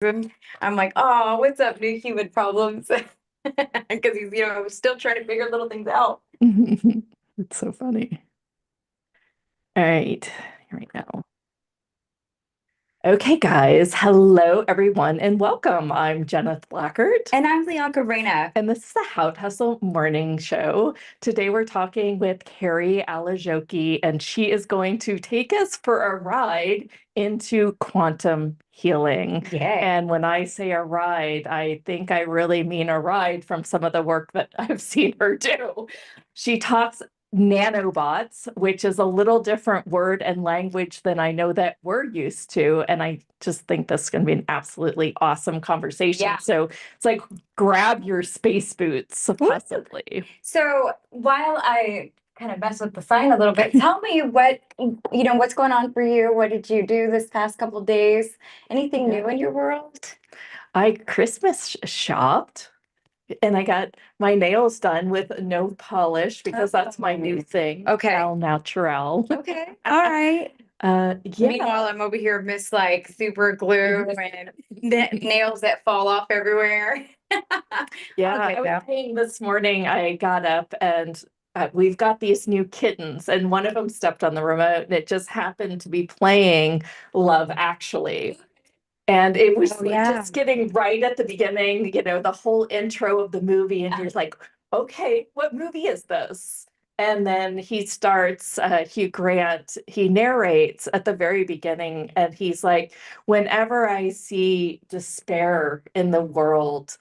him. I'm like, oh, what's up, new human problems? Because he's, still trying to figure little things out. It's so funny. All right, here we go. Okay, guys. Hello, everyone, and welcome. I'm Jenna Blackert, And I'm Leonka Reina. and this is the How to Hustle Morning Show. Today, we're talking with Kari Alajoki, and she is going to take us for a ride into quantum healing. Yeah. And when I say a ride, I think I really mean a ride from some of the work that I've seen her do. She talks nanobots, which is a little different word and language than I know that we're used to. And I just think this is going to be an absolutely awesome conversation. Yeah. So it's like grab your space boots, possibly. So while I kind of mess with the sign a little bit, tell me what's going on for you? What did you do this past couple days? Anything new in your world? I Christmas shopped and I got my nails done with no polish because that's my new thing. Okay. Al natural. Okay. All right. Yeah. Meanwhile, I'm over here, miss like super glue and nails that fall off everywhere. Yeah, Okay, I was though. saying this morning I got up and we've got these new kittens, and one of them stepped on the remote, and it just happened to be playing Love Actually. And it was Oh, yeah. just getting right at the beginning, the whole intro of the movie, and you're like, okay, what movie is this? And then he starts, Hugh Grant, he narrates at the very beginning, and he's like, whenever I see despair in the world,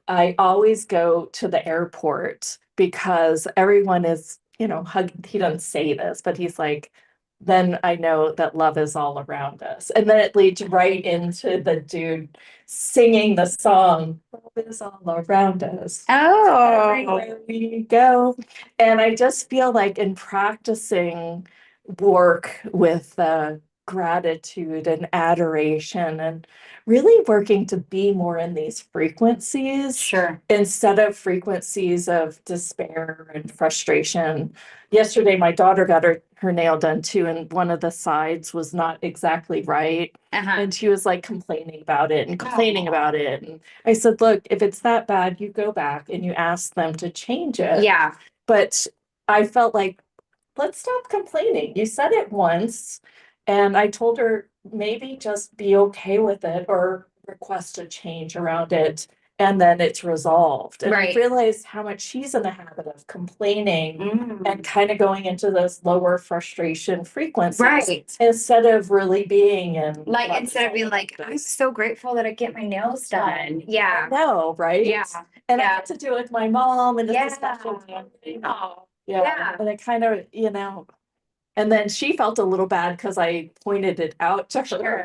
I always go to the airport because everyone is, hugging. He doesn't say this, but he's like, then I know that love is all around us. And then it leads right into the dude singing the song, Love is all around us. Oh, Everywhere we go. And I just feel like in practicing work with gratitude and adoration and really working to be more in these frequencies sure. instead of frequencies of despair and frustration. Yesterday, my daughter got her nail done too, and one of the sides was not exactly right. Uh-huh. And she was like complaining about it and complaining about it. And I said, look, if it's that bad, you go back and you ask them to change it. Yeah. But I felt like, let's stop complaining. You said it once, and I told her maybe just be okay with it or request a change around it, and then it's resolved. And I Right. realized how much she's in the habit of complaining and Mm. kind of going into those lower frustration frequencies Right. instead of really being in Like love instead of being like, I'm so grateful that I get my nails done. Yeah. no, right? Yeah. And I Yeah. had to do it with my mom, and it's a Yeah. special time. Oh, Yeah. yeah. And it kind of, and then she felt a little bad because I pointed it out to her. Sure.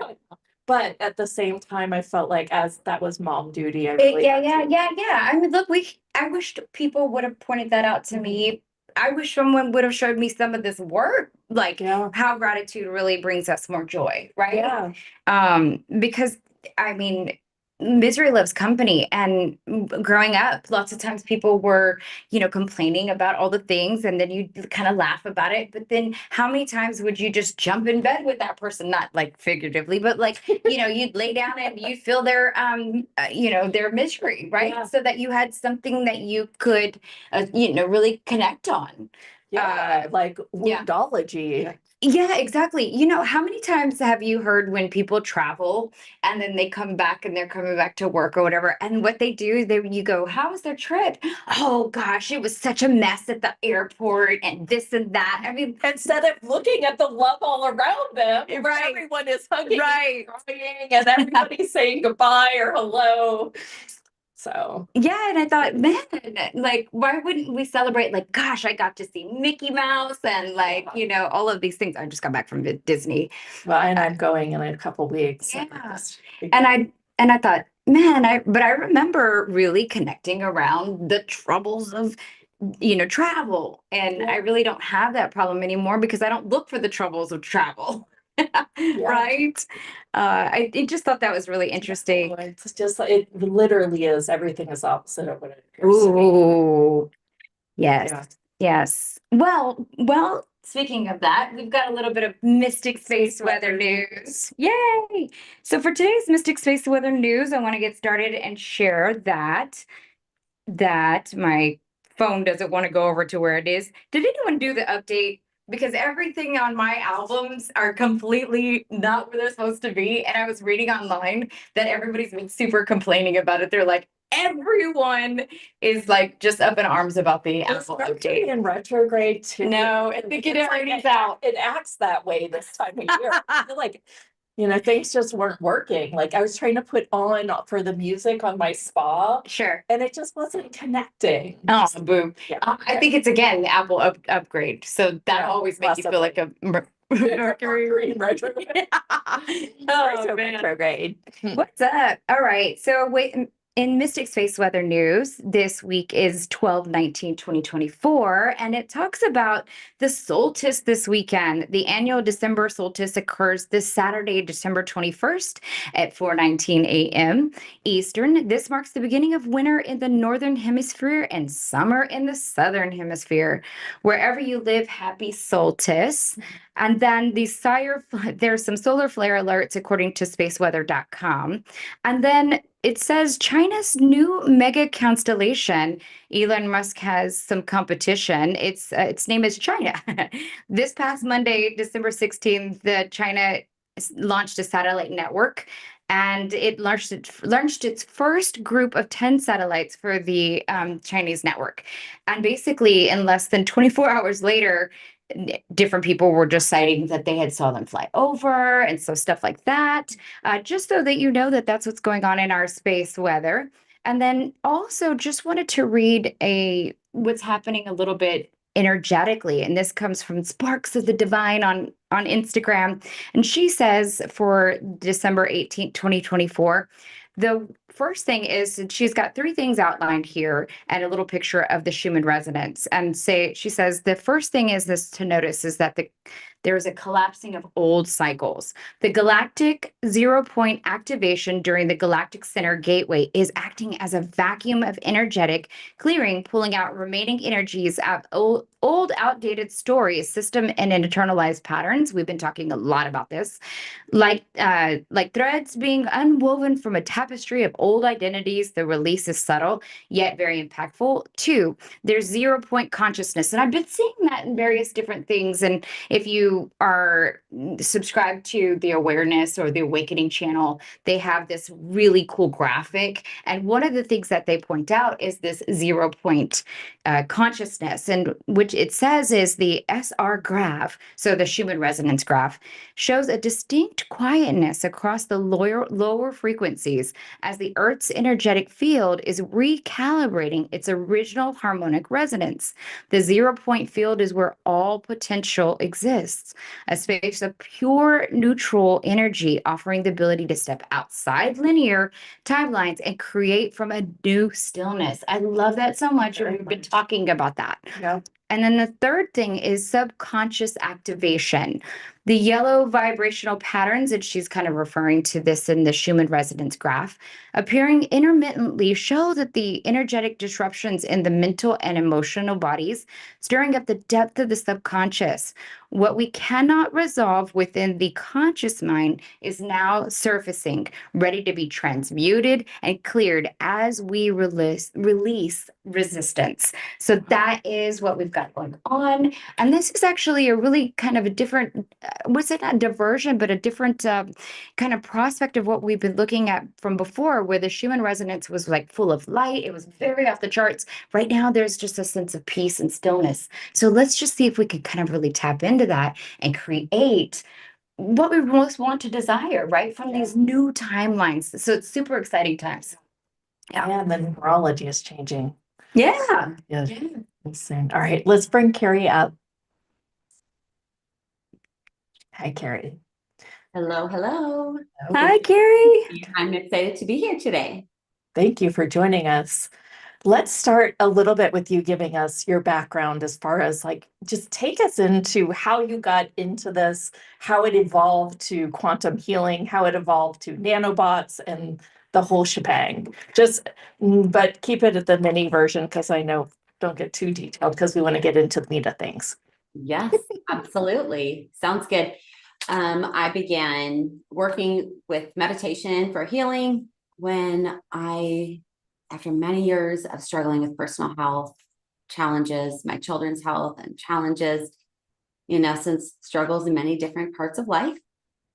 But at the same time, I felt like as that was mom duty, I really Yeah, had yeah, to. yeah, yeah. I mean, look, I wished people would have pointed that out to me. I wish someone would have showed me some of this work, like Yeah. how gratitude really brings us more joy, right? Yeah. Because I mean, misery loves company. And growing up, lots of times people were, complaining about all the things, and then you kind of laugh about it. But then how many times would you just jump in bed with that person? Not like figuratively, but like, you'd lay down and you feel their misery, right? Yeah. So that you had something that you could, really connect on. Yeah. Like Yeah. woundology. Yeah, exactly. How many times have you heard when people travel and then they come back and they're coming back to work or whatever, and what they do, you go, how was their trip? Oh gosh, it was such a mess at the airport and this and that. I mean, Instead of looking at the love all around them, right. everyone is hugging Right. and crying, and everybody's saying goodbye or hello. So Yeah, and I thought, man, like, why wouldn't we celebrate? Like, gosh, I got to see Mickey Mouse and like, all of these things. I just got back from Disney. well, and I'm going in a couple weeks. Yeah. So And I thought, man, but I remember really connecting around the troubles of, travel. And I really don't have that problem anymore because I don't look for the troubles of travel. Right? I just thought that was really interesting. It's just it literally is everything is opposite of what it appears to be. Ooh, yes. Yeah. Yes. Well, speaking of that, we've got a little bit of Mystic Space Weather news. Yay! So for today's Mystic Space Weather news, I want to get started and share that my phone doesn't want to go over to where it is. Did anyone do the update? Because everything on my albums are completely not where they're supposed to be. And I was reading online that everybody's been super complaining about it. They're like, everyone is like just up in arms about the Apple update. In retrograde too. No, I think it It's already's out. It acts that way this time of year. I feel like, things just weren't working. Like I was trying to put on for the music on my spa Sure. and it just wasn't connecting. Oh, boom. Yeah. I think it's again the Apple upgrade. So that always makes you feel like a Mercury in retrograde. Oh, man. Retrograde. What's up? All right. So wait, in Mystic Space Weather news, this week is 12/19/2024, and it talks about the solstice this weekend. The annual December solstice occurs this Saturday, December 21st at 4:19 a.m. Eastern. This marks the beginning of winter in the Northern Hemisphere and summer in the Southern Hemisphere. Wherever you live, happy solstice. And then there's some solar flare alerts according to spaceweather.com. And then it says China's new mega constellation. Elon Musk has some competition. Its name is China. This past Monday, December 16th, China launched a satellite network, and it launched its first group of 10 satellites for the Chinese network. And basically, in less than 24 hours later, different people were just citing that they had saw them fly over and so stuff like that, just so that you know that that's what's going on in our space weather. And then also just wanted to read what's happening a little bit energetically, and this comes from Sparks of the Divine on Instagram, and she says for December 18th 2024, the first thing is she's got 3 things outlined here and a little picture of the Schumann resonance. And she says the first thing is this to notice is that there is a collapsing of old cycles. The galactic 0-point activation during the galactic center gateway is acting as a vacuum of energetic clearing, pulling out remaining energies of old outdated stories, system, and internalized patterns. We've been talking a lot about this, like threads being unwoven from a tapestry of old identities. The release is subtle yet very impactful. 2, there's 0-point consciousness, and I've been seeing that in various different things. And if you are subscribed to the Awareness or the Awakening channel, they have this really cool graphic, and one of the things that they point out is this 0-point consciousness, and which it says is the SR graph, so the Schumann resonance graph, shows a distinct quietness across the lower frequencies as the Earth's energetic field is recalibrating its original harmonic resonance. The 0-point field is where all potential exists, a space of pure neutral energy, offering the ability to step outside linear timelines and create from a new stillness. I love that so much, and we've been talking about that. Yeah. And then the third thing is subconscious activation. The yellow vibrational patterns, and she's kind of referring to this in the Schumann resonance graph, appearing intermittently show that the energetic disruptions in the mental and emotional bodies, stirring up the depth of the subconscious. What we cannot resolve within the conscious mind is now surfacing, ready to be transmuted and cleared as we release resistance. So that is what we've got going on. And this is actually a really kind of a different, was it not diversion, but a different kind of prospect of what we've been looking at from before, where the Schumann resonance was like full of light. It was very off the charts. Right now, there's just a sense of peace and stillness. So let's just see if we can kind of really tap into that and create what we most want to desire, right? From these new timelines. So it's super exciting times. Yeah. And the numerology is changing. Yeah. Yeah. Listen. All right, let's bring Carrie up. Hi, Carrie. Hello, hello. Hi, Carrie. I'm excited to be here today. Thank you for joining us. Let's start a little bit with you giving us your background as far as just take us into how you got into this, how it evolved to quantum healing, how it evolved to nanobots and the whole shebang. But keep it at the mini version because I know don't get too detailed because we want to get into the meat of things. Yes, absolutely. Sounds good. I began working with meditation for healing when after many years of struggling with personal health challenges, my children's health and challenges, in essence, struggles in many different parts of life,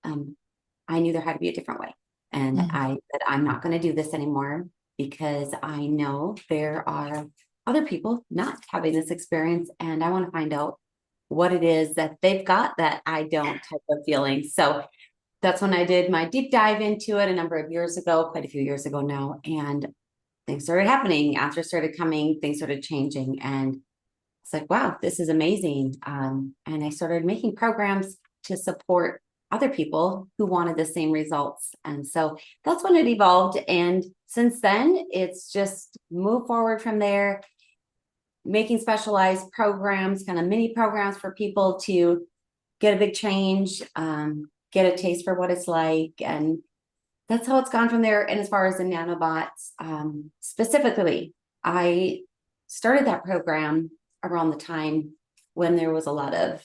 I knew there had to be a different way. And I said, I'm not going to do this anymore because I know there are other people not having this experience. And I want to find out what it is that they've got that I don't type of feeling. So that's when I did my deep dive into it a number of years ago, quite a few years ago now. And things started happening, answers started coming, things started changing. And it's like, wow, this is amazing. And I started making programs to support other people who wanted the same results. And so that's when it evolved. And since then, it's just moved forward from there, making specialized programs, kind of mini programs for people to get a big change, get a taste for what it's like. And that's how it's gone from there. And as far as the nanobots, specifically, I started that program around the time when there was a lot of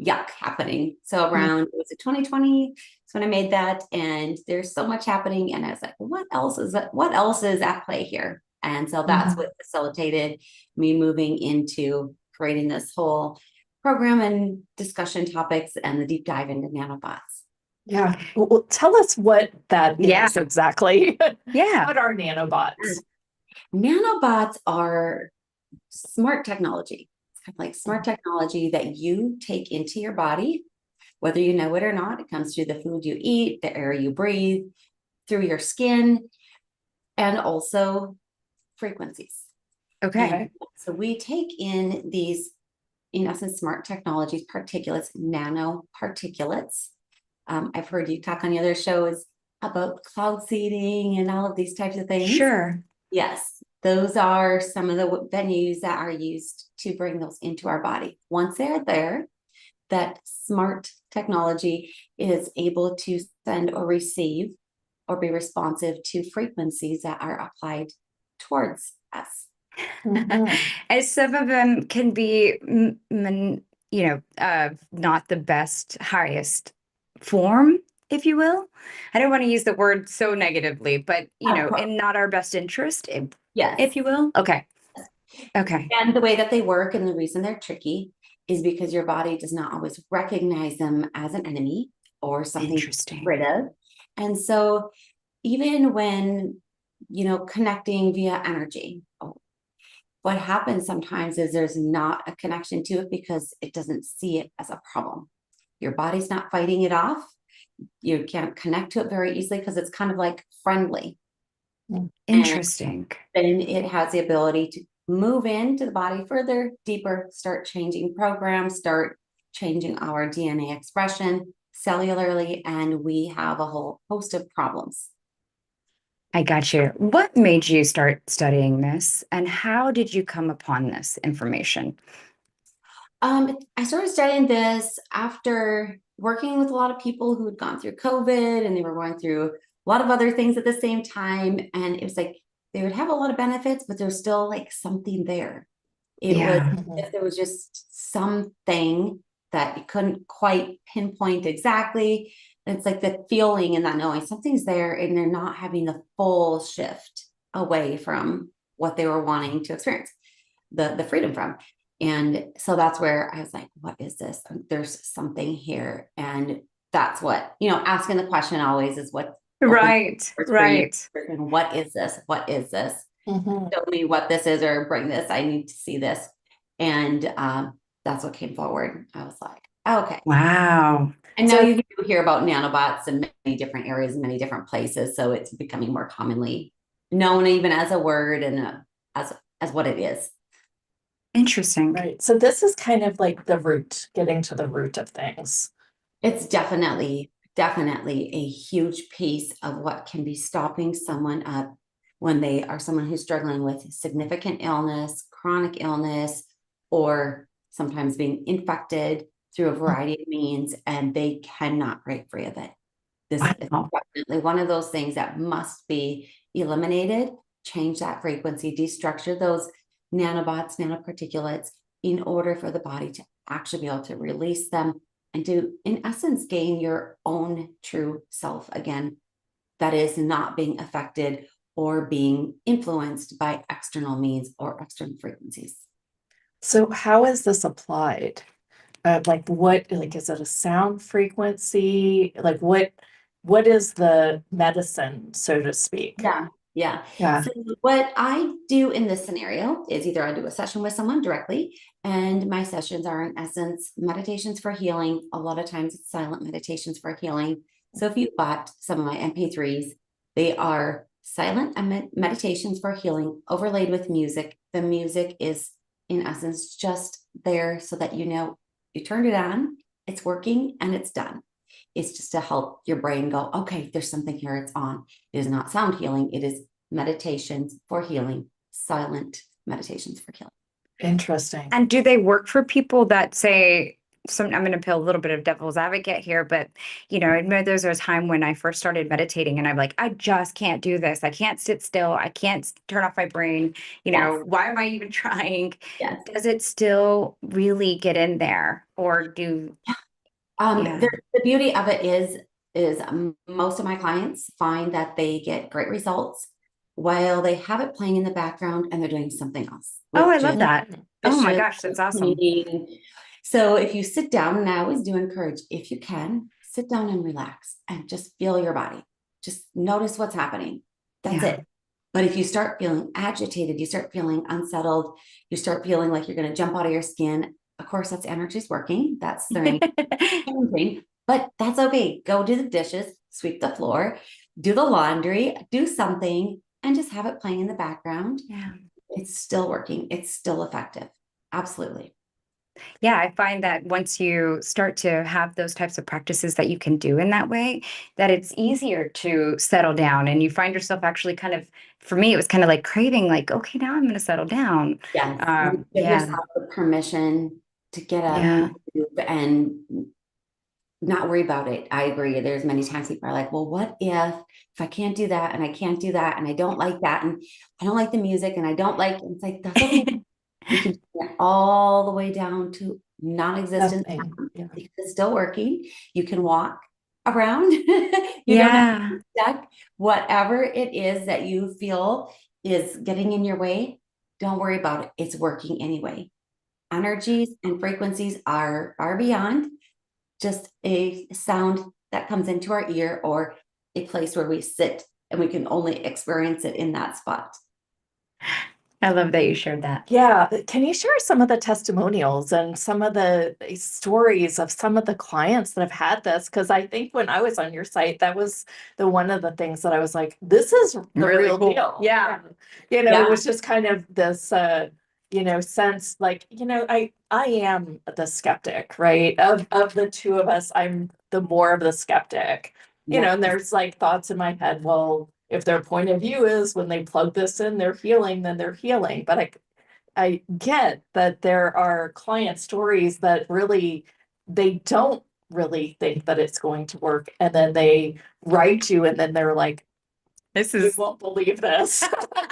yuck happening. So around, was it 2020? That's when I made that. And there's so much happening. And I was like, what else is at play here? And so that's what facilitated me moving into creating this whole program and discussion topics and the deep dive into nanobots. Yeah. Well, tell us what that is exactly. Yeah. What are nanobots? Nanobots are smart technology. It's kind of like smart technology that you take into your body, whether you know it or not. It comes through the food you eat, the air you breathe, through your skin, and also frequencies. Okay. And so we take in these, in essence, smart technologies, particulates, nanoparticulates. I've heard you talk on the other shows about cloud seeding and all of these types of things. Sure. Yes, those are some of the venues that are used to bring those into our body. Once they're there, that smart technology is able to send or receive or be responsive to frequencies that are applied towards us. And some of them can be, not the best, highest form, if you will. I don't want to use the word so negatively, but, in not our best interest, Yes. if you will. Okay. Okay. And the way that they work and the reason they're tricky is because your body does not always recognize them as an enemy or something to get rid of. And so even when, connecting via energy, what happens sometimes is there's not a connection to it because it doesn't see it as a problem. Your body's not fighting it off. You can't connect to it very easily because it's kind of like friendly. Interesting. And then it has the ability to move into the body further, deeper, start changing programs, start changing our DNA expression cellularly, and we have a whole host of problems. I got you. What made you start studying this, and how did you come upon this information? I started studying this after working with a lot of people who had gone through COVID and they were going through a lot of other things at the same time. And it was like they would have a lot of benefits, but there's still like something there. It was if there was just something that you couldn't quite pinpoint exactly. It's like the feeling and that knowing something's there, and they're not having the full shift away from what they were wanting to experience, the freedom from. And so that's where I was like, what is this? There's something here. And that's what, asking the question always is what. Right. What is this? What is this? Show me what this is or bring this. I need to see this. And that's what came forward. I was like, okay. Wow. And now you hear about nanobots in many different areas, many different places. So it's becoming more commonly known even as a word and as what it is. Interesting. Right. So this is kind of like the root, getting to the root of things. It's definitely a huge piece of what can be stopping someone up when they are someone who's struggling with significant illness, chronic illness, or sometimes being infected through a variety of means, and they cannot break free of it. This is definitely one of those things that must be eliminated, change that frequency, destructure those nanobots, nanoparticulates in order for the body to actually be able to release them and to, in essence, gain your own true self again, that is not being affected or being influenced by external means or external frequencies. So how is this applied? Like what, like, is it a sound frequency? Like what is the medicine, so to speak? Yeah. Yeah. Yeah. So what I do in this scenario is either I do a session with someone directly, and my sessions are in essence meditations for healing. A lot of times it's silent meditations for healing. So if you bought some of my MP3s, they are silent meditations for healing overlaid with music. The music is in essence just there so that you know you turned it on, it's working, and it's done. It's just to help your brain go, okay, there's something here, it's on. It is not sound healing, it is meditations for healing, silent meditations for healing. Interesting. And do they work for people that say, I'm going to play a little bit of devil's advocate here, but I remember there was a time when I first started meditating and I'm like, I just can't do this. I can't sit still. I can't turn off my brain. Yes. Why am I even trying? Yes. Does it still really get in there, or do? Yeah. The beauty of it is most of my clients find that they get great results while they have it playing in the background and they're doing something else. Oh, I love that. Oh my dishes, gosh, that's awesome. cleaning. So if you sit down, and I always do encourage, if you can, sit down and relax and just feel your body. Just notice what's happening. That's Yeah. it. But if you start feeling agitated, you start feeling unsettled, you start feeling like you're going to jump out of your skin. Of course, that's energy's working. That's the thing, but that's okay. Go do the dishes, sweep the floor, do the laundry, do something, and just have it playing in the background. Yeah. It's still working. It's still effective. Absolutely. Yeah, I find that once you start to have those types of practices that you can do in that way, that it's easier to settle down, and you find yourself actually kind of, for me, it was kind of like craving, like, okay, now I'm going to settle down. Yes. You give Yeah, yourself the permission to get up yeah, and not worry about it. I agree. There's many times people are like, well, what if I can't do that and I can't do that and I don't like that and I don't like the music and I don't like, it's like, that's okay. You can get all the way down to non-existent. Yeah. It's still working. You can walk around. You don't have yeah. to be stuck. Whatever it is that you feel is getting in your way, don't worry about it. It's working anyway. Energies and frequencies are beyond just a sound that comes into our ear or a place where we sit and we can only experience it in that spot. I love that you shared that. Yeah. Can you share some of the testimonials and some of the stories of some of the clients that have had this? Because I think when I was on your site, that was one of the things that I was like, this is the Really real cool. deal. Yeah. It was just kind of this, sense like, I am the skeptic, right? Of the two of us, I'm the more of the skeptic, and there's like thoughts in my head, well, if their point of view is when they plug this in, they're healing, then they're healing. But I get that there are client stories that really, they don't really think that it's going to work. And then they write you and then they're like, This you is, won't believe this.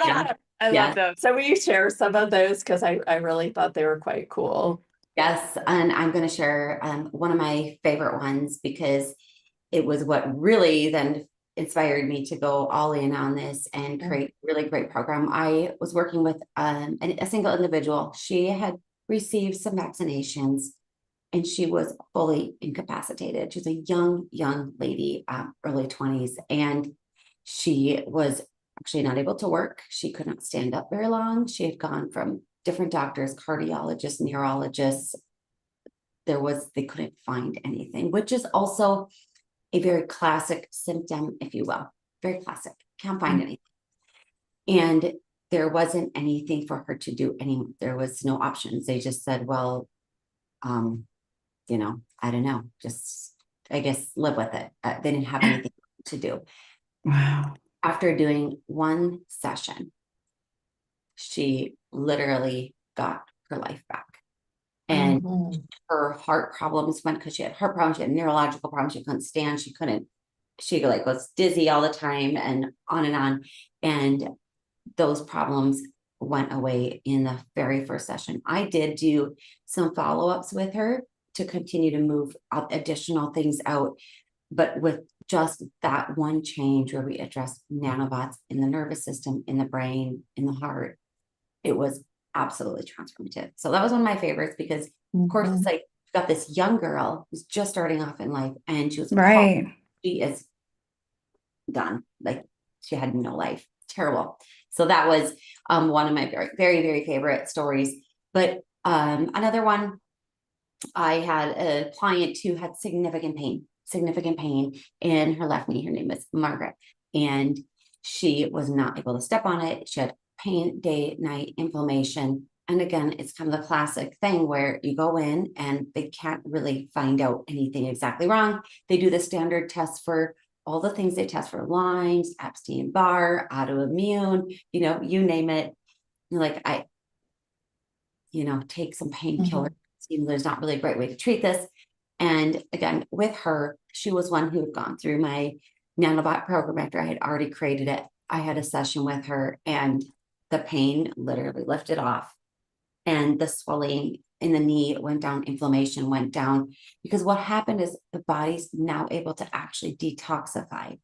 Yeah. I love those. So will you share some of those? Because I really thought they were quite cool. Yes, and I'm going to share one of my favorite ones because it was what really then inspired me to go all in on this and create a really great program. I was working with a single individual. She had received some vaccinations and she was fully incapacitated. She's a young lady, early 20s, and she was actually not able to work. She could not stand up very long. She had gone from different doctors, cardiologists, neurologists. They couldn't find anything, which is also a very classic symptom, if you will. Very classic. Can't find anything. And there wasn't anything for her to do anymore. There was no options. They just said, well, I don't know, just, I guess, live with it. They didn't have anything to do. Wow. After doing one session, she literally got her life back. And her heart problems went, because she had heart problems, she had neurological problems, she couldn't stand, she was dizzy all the time and on. And those problems went away in the very first session. I did do some follow-ups with her to continue to move additional things out, but with just that one change where we addressed nanobots in the nervous system, in the brain, in the heart, it was absolutely transformative. So that was one of my favorites because, of course, it's like you've got this young girl who's just starting off in life, and she was Right. she is done. Like she had no life. Terrible. So that was one of my very, very, very favorite stories. But another one, I had a client who had significant pain in her left knee. Her name is Margaret, and she was not able to step on it. She had pain, day, night, inflammation. And again, it's kind of the classic thing where you go in and they can't really find out anything exactly wrong. They do the standard tests for all the things they test for: Lyme's, Epstein-Barr, autoimmune, you name it. Like, take some painkiller. There's not really a great way to treat this. And again, with her, she was one who had gone through my Nanobot program after I had already created it. I had a session with her and the pain literally lifted off, and the swelling in the knee went down, inflammation went down, because what happened is the body's now able to actually detoxify.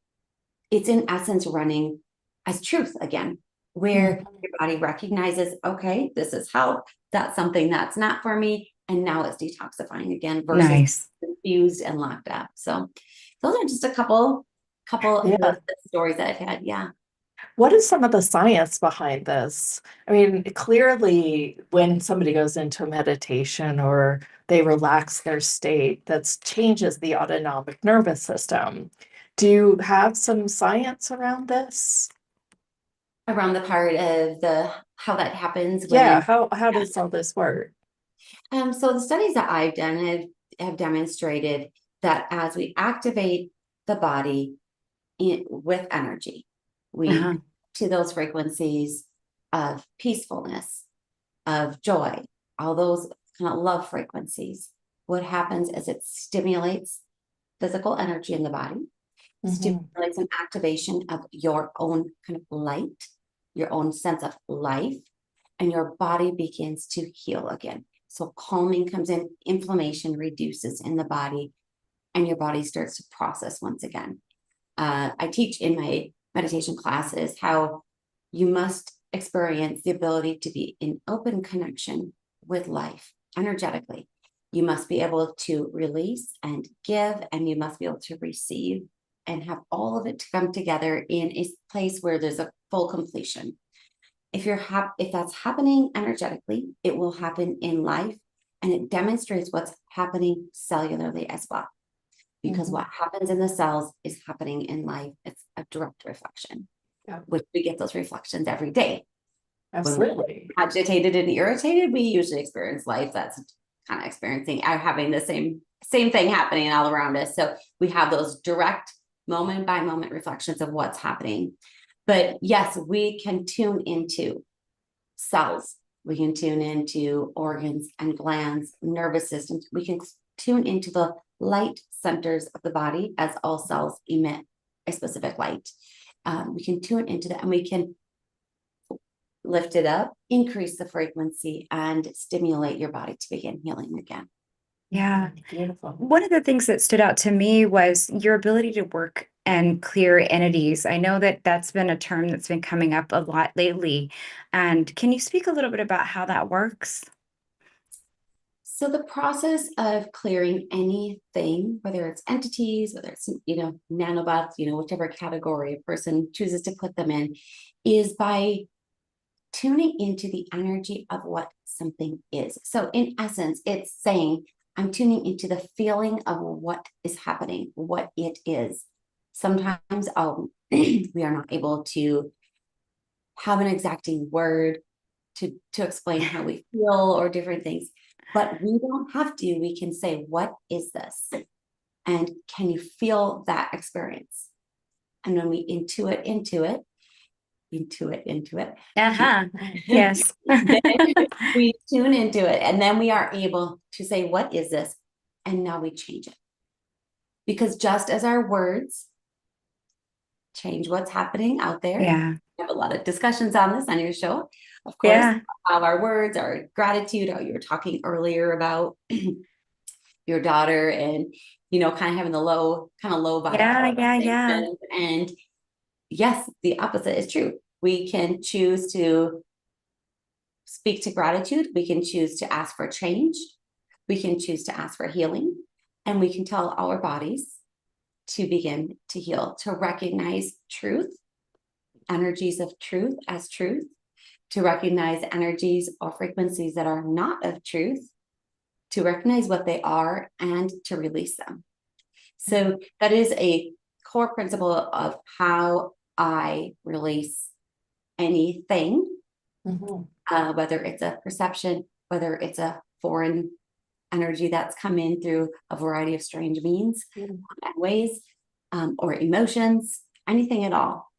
It's in essence running as truth again, where your body recognizes, okay, this is how, that's something that's not for me. And now it's detoxifying again versus Nice. confused and locked up. So those are just a couple of the stories that I've had. Yeah. What is some of the science behind this? I mean, clearly, when somebody goes into meditation or they relax their state, that changes the autonomic nervous system. Do you have some science around this? Around the part of how that happens Yeah, when how does all this work? so the studies that I've done have demonstrated that as we activate the body with energy, we to those frequencies of peacefulness, of joy, all those kind of love frequencies. What happens is it stimulates physical energy in the body, stimulates an activation of your own kind of light, your own sense of life, and your body begins to heal again. So calming comes in, inflammation reduces in the body, and your body starts to process once again. I teach in my meditation classes how you must experience the ability to be in open connection with life energetically. You must be able to release and give, and you must be able to receive and have all of it to come together in a place where there's a full completion. If that's happening energetically, it will happen in life, and it demonstrates what's happening cellularly as well. Because what happens in the cells is happening in life. It's a direct reflection, which we get those reflections every day. Absolutely. When we're agitated and irritated, we usually experience life that's kind of experiencing or having the same thing happening all around us. So we have those direct moment by moment reflections of what's happening. But yes, we can tune into cells. We can tune into organs and glands, nervous systems. We can tune into the light centers of the body, as all cells emit a specific light. We can tune into that, and we can lift it up, increase the frequency, and stimulate your body to begin healing again. Yeah. Beautiful. One of the things that stood out to me was your ability to work and clear entities. I know that that's been a term that's been coming up a lot lately. And can you speak a little bit about how that works? So the process of clearing anything, whether it's entities, whether it's, nanobots, whichever category a person chooses to put them in, is by tuning into the energy of what something is. So in essence, it's saying, I'm tuning into the feeling of what is happening, what it is. Sometimes we are not able to have an exacting word to explain how we feel or different things, but we don't have to. We can say, what is this? And can you feel that experience? And when we intuit into it, Yes. we tune into it, and then we are able to say, what is this? And now we change it. Because just as our words change what's happening out there, Yeah. we have a lot of discussions on this on your show. of course, Yeah. of our words, our gratitude, how you were talking earlier about your daughter and, kind of having the low vibe. Yeah. And yes, the opposite is true. We can choose to speak to gratitude. We can choose to ask for change. We can choose to ask for healing. And we can tell our bodies to begin to heal, to recognize truth, energies of truth as truth, to recognize energies or frequencies that are not of truth, to recognize what they are and to release them. So that is a core principle of how I release anything, whether it's a perception, whether it's a foreign energy that's come in through a variety of strange means and ways, or emotions, anything at all,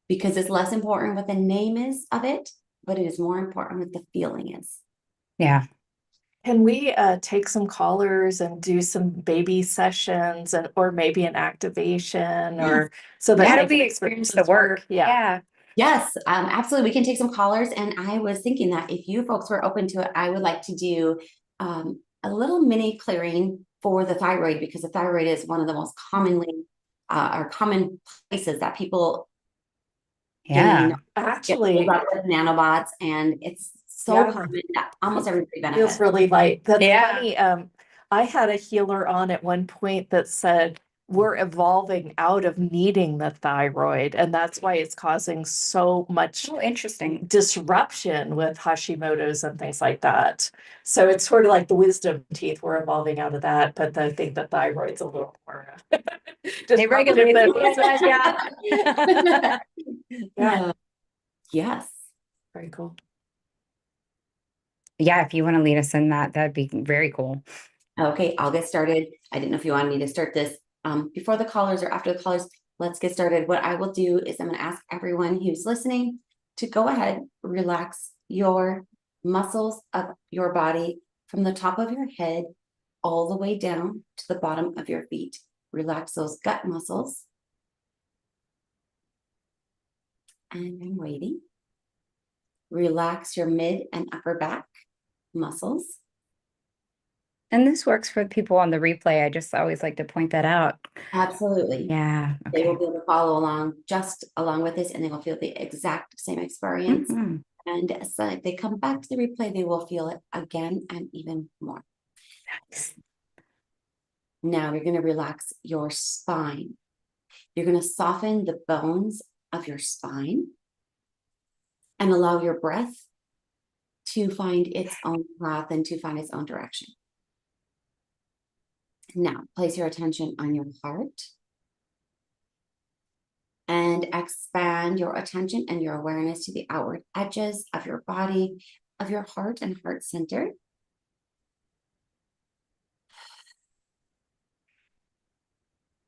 because it's less important what the name is of it, but it is more important what the feeling is. Yeah. Can we take some callers and do some baby sessions or maybe an activation or so that How they do we can experience the work? Yeah. Yes, absolutely. We can take some callers. And I was thinking that if you folks were open to it, I would like to do a little mini clearing for the thyroid, because the thyroid is one of the most commonly or common places that people Yeah. Actually, get with nanobots, and it's so common that almost everybody benefits. feels really light. That's Yeah. funny. I had a healer on at one point that said we're evolving out of needing the thyroid, and that's why it's causing so much Interesting disruption with Hashimoto's and things like that. So it's sort of like the wisdom teeth, we're evolving out of that, but I think the thyroid's a little more They regulate Yeah. Yes. Very cool. Yeah, if you want to lead us in that, that'd be very cool. Okay, I'll get started. I didn't know if you wanted me to start this before the callers or after the callers. Let's get started. What I will do is I'm going to ask everyone who's listening to go ahead, relax your muscles of your body from the top of your head all the way down to the bottom of your feet. Relax those gut muscles. And I'm waiting. Relax your mid and upper back muscles. And this works for people on the replay. I just always like to point that out. Absolutely. Yeah. They Okay. will be able to follow along just along with this, and they will feel the exact same experience. And so if they come back to the replay, they will feel it again and even more. Nice. Now you're going to relax your spine. You're going to soften the bones of your spine and allow your breath to find its own path and to find its own direction. Now, place your attention on your heart and expand your attention and your awareness to the outward edges of your body, of your heart and heart center.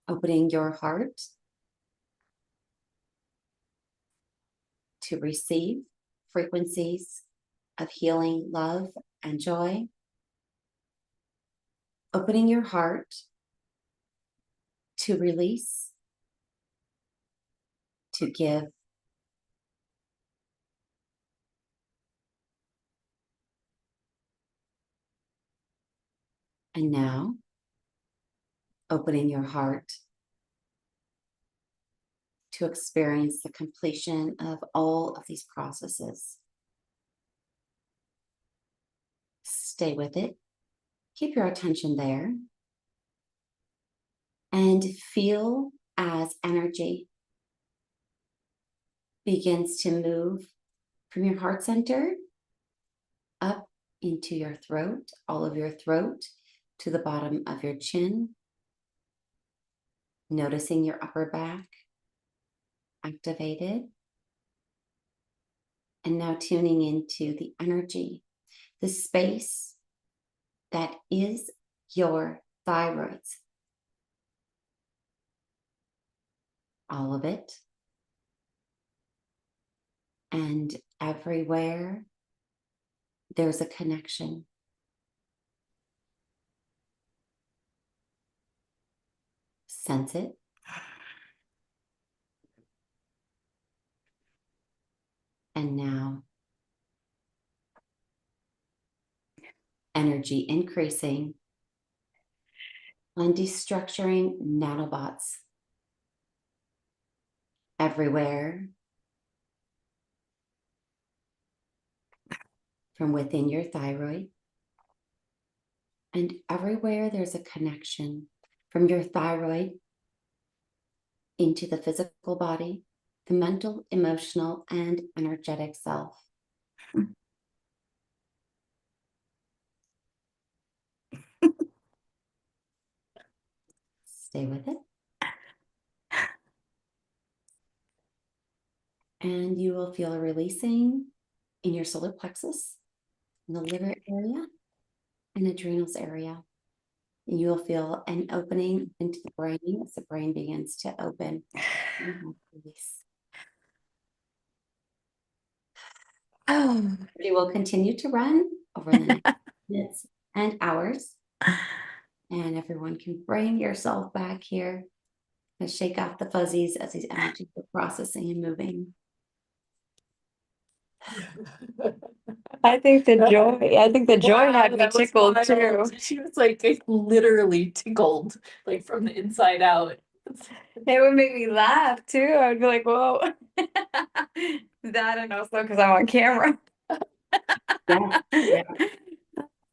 Opening your heart to receive frequencies of healing, love, and joy. Opening your heart to release, to give. And now, opening your heart to experience the completion of all of these processes. Stay with it. Keep your attention there. And feel as energy begins to move from your heart center up into your throat, all of your throat, to the bottom of your chin. Noticing your upper back activated. And now tuning into the energy, the space that is your thyroids. All of it. And everywhere there's a connection. Sense it. And now energy increasing, and destructuring nanobots everywhere from within your thyroid. And everywhere there's a connection from your thyroid into the physical body, the mental, emotional, and energetic self. Stay with it. And you will feel a releasing in your solar plexus, in the liver area, and adrenals area. And you will feel an opening into the brain as the brain begins to open and release. Oh. You will continue to run over the next minutes and hours. And everyone can bring yourself back here and shake off the fuzzies as these energies are processing and moving. I think the joy had me that was tickled wild. too. She was like literally tickled, like from the inside out. It would make me laugh too. I would be like, whoa. That, and also because I'm on camera. Yeah, yeah.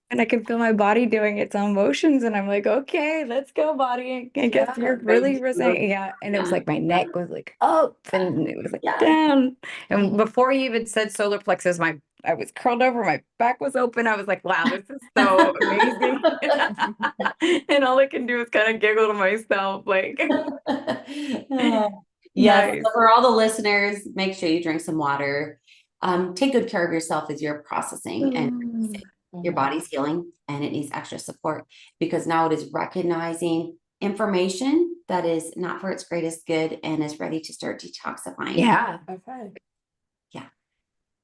And I can feel my body doing its own motions. And I'm like, okay, let's go, body. I guess Yeah, you're really thank you. resonating. Yeah. And it was like my neck was like up and it was like Yeah. down. And before you even said solar plexus, I was curled over, my back was open. I was like, wow, this is so amazing. And all I can do is kind of giggle to myself, like, yes. nice. So for all the listeners, make sure you drink some water. Take good care of yourself as you're processing and your body's healing, and it needs extra support because now it is recognizing information that is not for its greatest good and is ready to start detoxifying. Yeah. Okay. Yeah.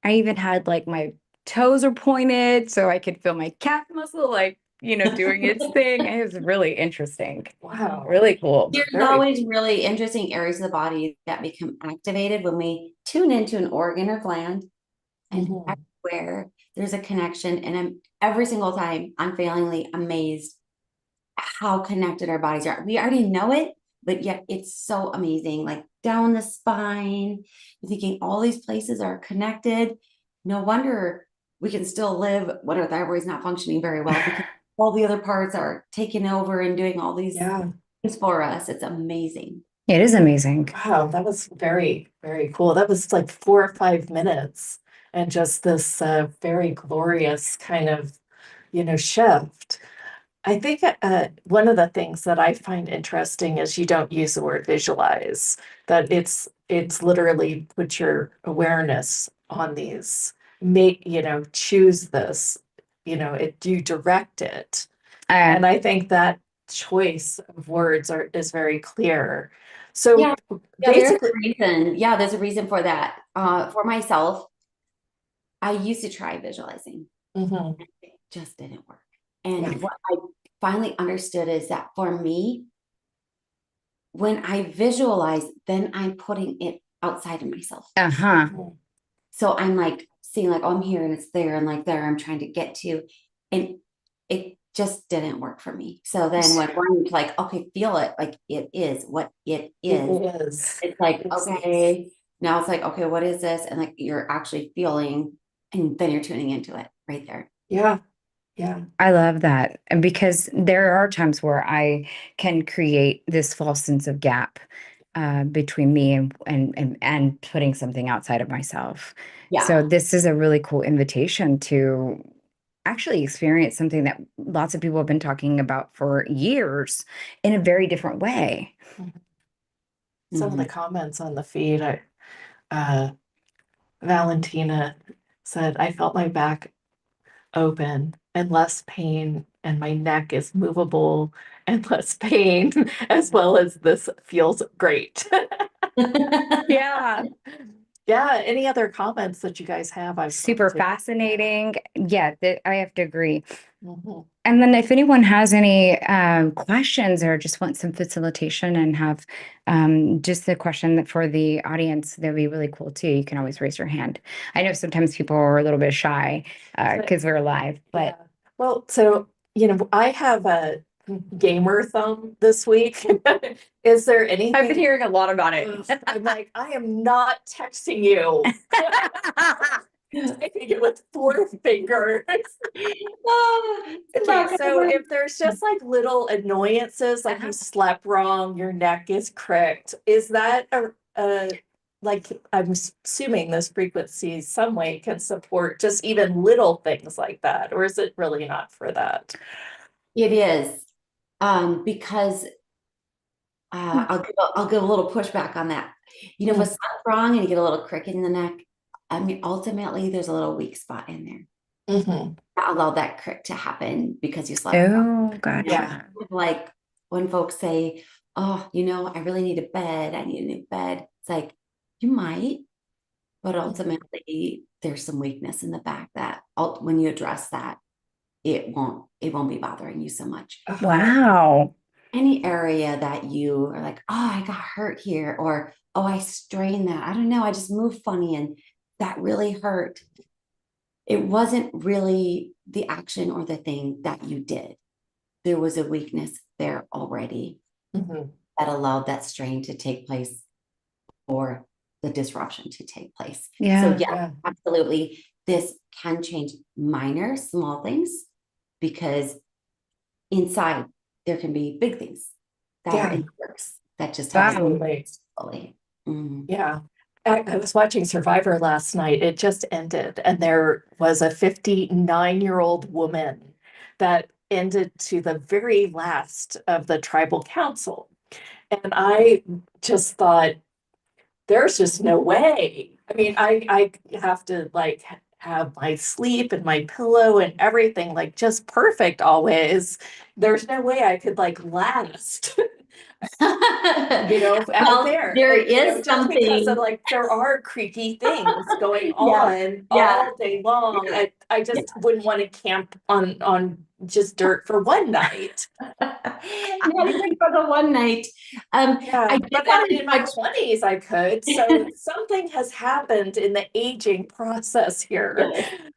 I even had like my toes are pointed so I could feel my calf muscle, like, doing its thing. It was really interesting. Wow. Really cool. There's always really interesting areas of the body that become activated when we tune into an organ or gland, and everywhere there's a connection. And every single time unfailingly amazed how connected our bodies are. We already know it, but yet it's so amazing. Like down the spine, you're thinking all these places are connected. No wonder we can still live when our thyroid's not functioning very well because all the other parts are taking over and doing all these things for us. It's amazing. It is amazing. Wow, that was very, very cool. That was like 4 or 5 minutes and just this very glorious kind of, shift. I think one of the things that I find interesting is you don't use the word visualize, that it's literally put your awareness on these, choose this, you direct it. And I think that choice of words is very clear. So Yeah, basically, there's a reason for that. For myself, I used to try visualizing. And it just didn't work. And what I finally understood is that for me, when I visualize, then I'm putting it outside of myself. So I'm like seeing like, oh, I'm here and it's there and like there I'm trying to get to. And it just didn't work for me. So then when I'm like, okay, feel it, like it is what it is. It's like, okay, now it's like, okay, what is this? And like you're actually feeling, and then you're tuning into it right there. Yeah. Yeah. I love that. And because there are times where I can create this false sense of gap between me and putting something outside of myself. Yeah. So this is a really cool invitation to actually experience something that lots of people have been talking about for years in a very different way. Some of the comments on the feed, Valentina said, I felt my back open and less pain, and my neck is movable and less pain, as well as this feels great. Yeah. Yeah. Any other comments that you guys have? Super fascinating. Yeah, I have to agree. And then if anyone has any questions or just want some facilitation and have just a question for the audience, that'd be really cool too. You can always raise your hand. I know sometimes people are a little bit shy because we're live, but Well, so, I have a gamer thumb this week. Is there anything? I've been hearing a lot about it. I'm like, I am not texting you. Typing it with 4 fingers. Okay, so if there's just like little annoyances, like you slept wrong, your neck is cricked, is that like I'm assuming this frequency some way can support just even little things like that, or is it really not for that? It is, because I'll give a little pushback on that. If a slept wrong and you get a little cricket in the neck, I mean, ultimately there's a little weak spot in there. Allow that crick to happen because you slept wrong. Oh, gotcha. Yeah. Like when folks say, "Oh, I really need a bed. I need a new bed." It's like, you might, but ultimately there's some weakness in the back that when you address that, it won't be bothering you so much. Wow. Any area that you are like, "Oh, I got hurt here," or, "Oh, I strained that. I don't know. I just moved funny and that really hurt." It wasn't really the action or the thing that you did. There was a weakness there already that allowed that strain to take place or the disruption to take place. Yeah. So yeah, absolutely. This can change minor, small things because inside there can be big things that are in the works that just haven't. Yeah. I was watching Survivor last night. It just ended, and there was a 59-year-old woman that ended to the very last of the tribal council. And I just thought, there's just no way. I mean, I have to like have my sleep and my pillow and everything like just perfect always. There's no way I could like last. Out Well, there. there Like, is just something. because of like there are creaky things going on Yeah. all day long. I just wouldn't want to camp on just dirt for one night. Not even for the one night. I did But want in my 20s I could. So something has happened in the aging process here.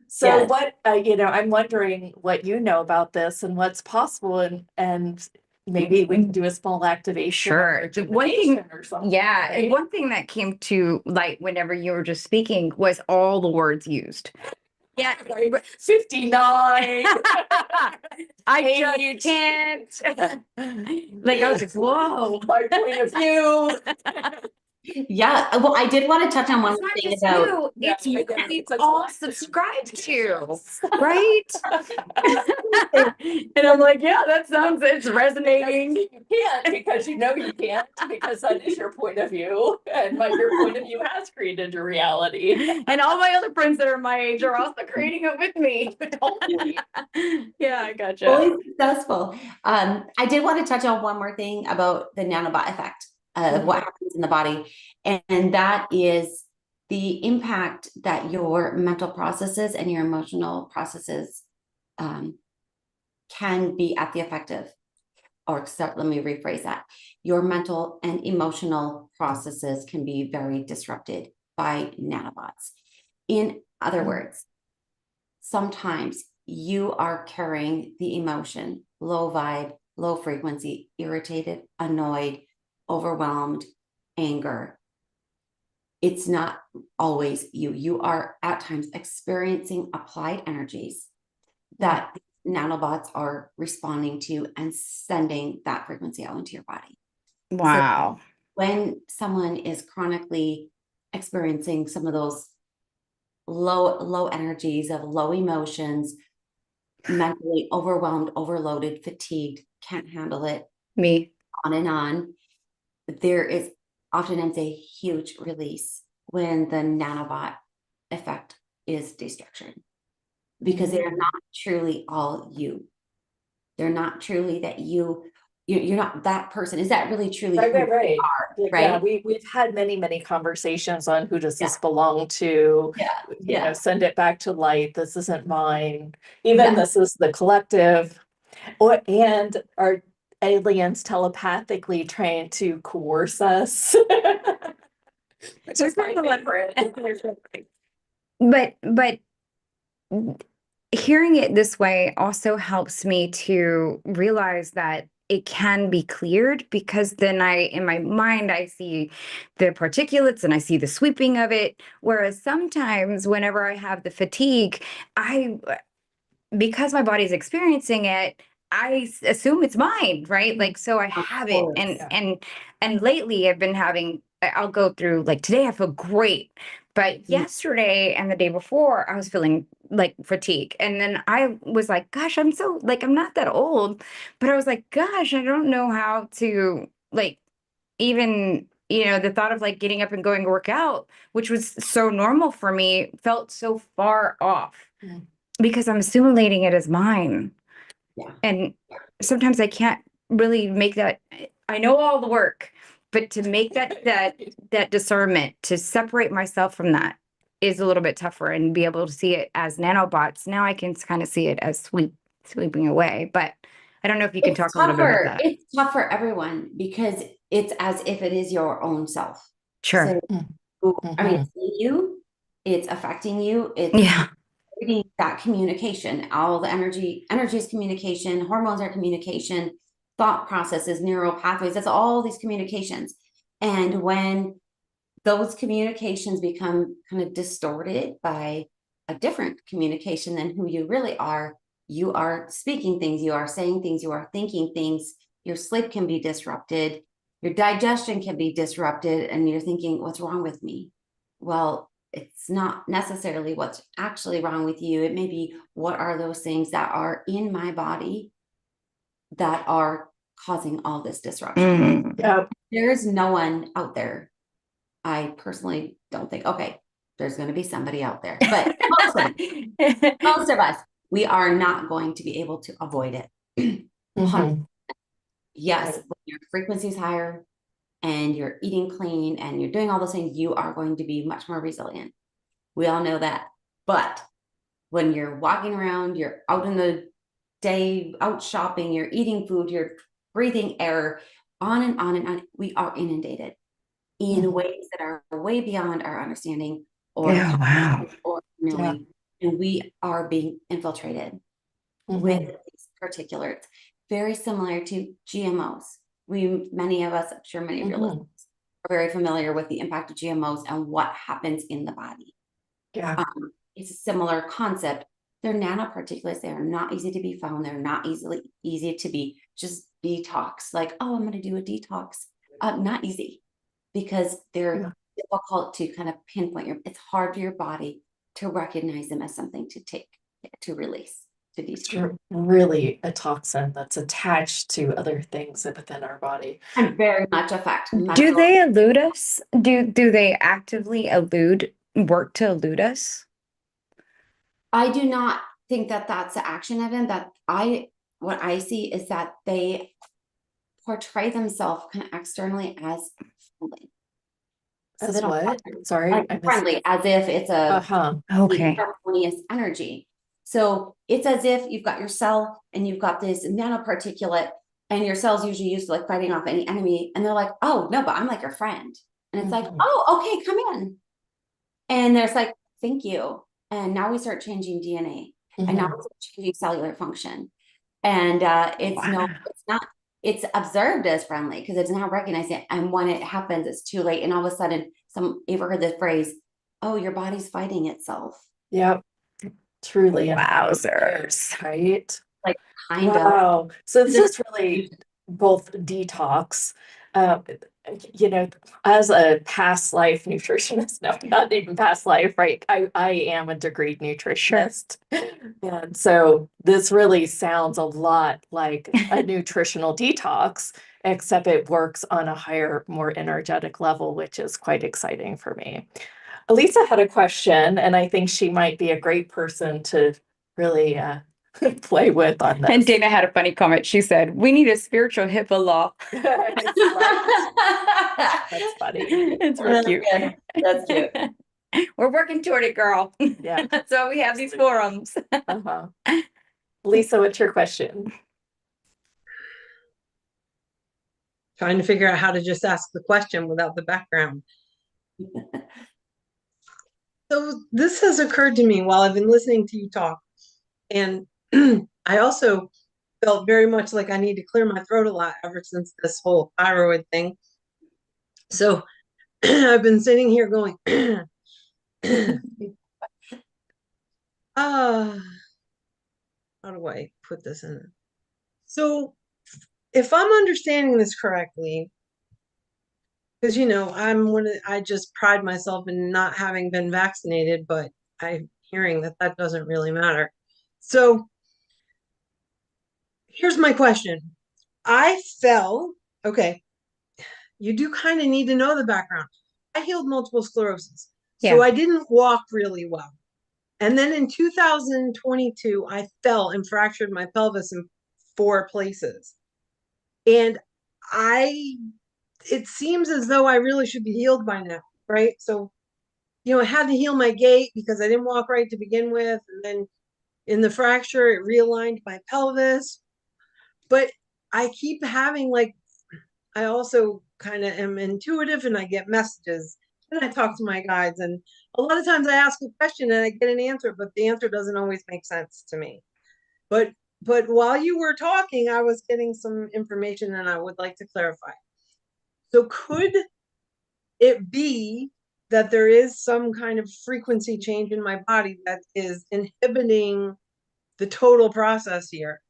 So what I'm wondering what you know about this and what's possible, and maybe we can do a small activation or One thing, or something. yeah, right? one thing that came to light whenever you were just speaking was all the words used. Yeah, 59. I just can't. Like I was like, whoa. My point of view. Yeah, well, I did want to touch on one thing about it's what we all subscribe to, right? And I'm like, yeah, it's resonating. You can't because you can't because that is your point of view, and your point of view has created your reality. And all my other friends that are my age are also creating it with me. Yeah, I gotcha. Fully successful. I did want to touch on one more thing about the nanobot effect of what happens in the body, and that is the impact that your mental processes and your emotional processes can be at the effective. Let me rephrase that. Your mental and emotional processes can be very disrupted by nanobots. In other words, sometimes you are carrying the emotion, low vibe, low frequency, irritated, annoyed, overwhelmed, anger. It's not always you. You are at times experiencing applied energies that nanobots are responding to and sending that frequency out into your body. Wow. So when someone is chronically experiencing some of those low energies of low emotions, mentally overwhelmed, overloaded, fatigued, can't handle it, Me. on and on, there is oftentimes a huge release when the nanobot effect is destruction, because they're not truly all you. They're not truly that you're not that person. Is that really truly who Right. you are, right? Yeah, we've had many conversations on who does this belong to. Send it back to light. This isn't mine. Even this is the collective. And are aliens telepathically trying to coerce us? Which is my favorite. But hearing it this way also helps me to realize that it can be cleared, because then in my mind, I see the particulates and I see the sweeping of it. Whereas sometimes whenever I have the fatigue, because my body's experiencing it, assume it's mine, right? Like, so I Of have it. course. And lately I've been having, I'll go through, like, today I feel great, but yesterday and the day before I was feeling like fatigue. And then I was like, gosh, I'm so, like, I'm not that old, but I was like, gosh, I don't know how to, like, even, the thought of like getting up and going to work out, which was so normal for me, felt so far off because I'm assimilating it as mine. Yeah. And sometimes I can't really make that. I know all the work, but to make that discernment, to separate myself from that, is a little bit tougher, and be able to see it as nanobots. Now I can kind of see it as sweeping away. But I don't know if you can It's talk a little bit about that. It's tough for everyone because it's as if it is your own self. Sure. So, I mean, it's in you, it's affecting you, it's Yeah. reading that communication. All the energy is communication, hormones are communication, thought processes, neural pathways, that's all these communications. And when those communications become kind of distorted by a different communication than who you really are, you are speaking things, you are saying things, you are thinking things, your sleep can be disrupted, your digestion can be disrupted, and you're thinking, what's wrong with me? Well, it's not necessarily what's actually wrong with you. It may be, what are those things that are in my body that are causing all this disruption? Yep. There's no one out there. I personally don't think, okay, there's going to be somebody out there, but most of us, we are not going to be able to avoid it. Yes, when your frequency is higher and you're eating clean and you're doing all those things, you are going to be much more resilient. We all know that. But when you're walking around, you're out in the day, out shopping, you're eating food, you're breathing air, on and on and on, we are inundated in ways that are way beyond our understanding or knowing. And we are being infiltrated with these particulates, very similar to GMOs. Many of us, I'm sure many of your listeners are very familiar with the impact of GMOs and what happens in the body. Yeah. It's a similar concept. They're nanoparticulates. They are not easy to be found. They're not easy to be just detox. Like, oh, I'm going to do a detox. Not easy, because they're difficult to kind of pinpoint. It's hard for your body to recognize them as something to take, to release, to detox. Really a toxin that's attached to other things within our body. And very much affect. Do they elude us? Do they actively work to elude us? I do not think that that's the action of it. What I see is that they portray themselves kind of externally as friendly. So As what? Sorry, like friendly, as if it's a harmonious energy. So it's as if you've got your cell and you've got this nanoparticulate, and your cell's usually used to like fighting off any enemy, and they're like, oh no, but I'm like your friend. And it's like, oh, okay, come in. And there's like, thank you. And now we start changing DNA, and now we start changing cellular function. And it's observed as friendly because it's not recognized it. And when it happens, it's too late. And all of a sudden, you ever heard the phrase, oh, your body's fighting itself? Yep. Truly. Wowzers. Right? Like, kind of. So this is really both detox, as a past life nutritionist, no, not even past life, right? I am a degreed nutritionist. And so this really sounds a lot like a nutritional detox, except it works on a higher, more energetic level, which is quite exciting for me. Elisa had a question, and I think she might be a great person to really play with on this. And Dana had a funny comment. She said, we need a spiritual HIPAA law. That's funny. It's real cute. That's cute. We're working toward it, girl. Yeah. That's why we have these forums. Lisa, what's your question? Trying to figure out how to just ask the question without the background. So this has occurred to me while I've been listening to you talk. And I also felt very much like I need to clear my throat a lot ever since this whole thyroid thing. So I've been sitting here going, ah, how do I put this in? So if I'm understanding this correctly, because I just pride myself in not having been vaccinated, but I'm hearing that that doesn't really matter. So here's my question. I fell, okay, you do kind of need to know the background. I healed multiple sclerosis, so Yeah. I didn't walk really well. And then in 2022, I fell and fractured my pelvis in 4 places. And it seems as though I really should be healed by now, right? So, I had to heal my gait because I didn't walk right to begin with. And then in the fracture, it realigned my pelvis. But I keep having I also kind of am intuitive and I get messages and I talk to my guides. And a lot of times I ask a question and I get an answer, but the answer doesn't always make sense to me. But while you were talking, I was getting some information and I would like to clarify. So could it be that there is some kind of frequency change in my body that is inhibiting the total process here?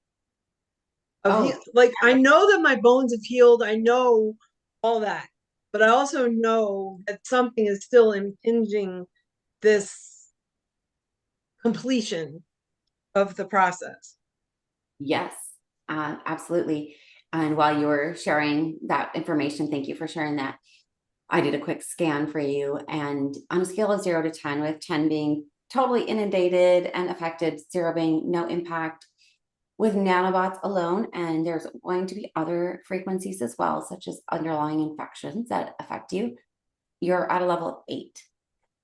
I know that my bones have healed. I know all that, but I also know that something is still impinging this completion of the process. Yes, absolutely. And while you were sharing that information, thank you for sharing that. I did a quick scan for you, and on a scale of 0 to 10, with 10 being totally inundated and affected, 0 being no impact, with nanobots alone, and there's going to be other frequencies as well, such as underlying infections that affect you, you're at a level 8.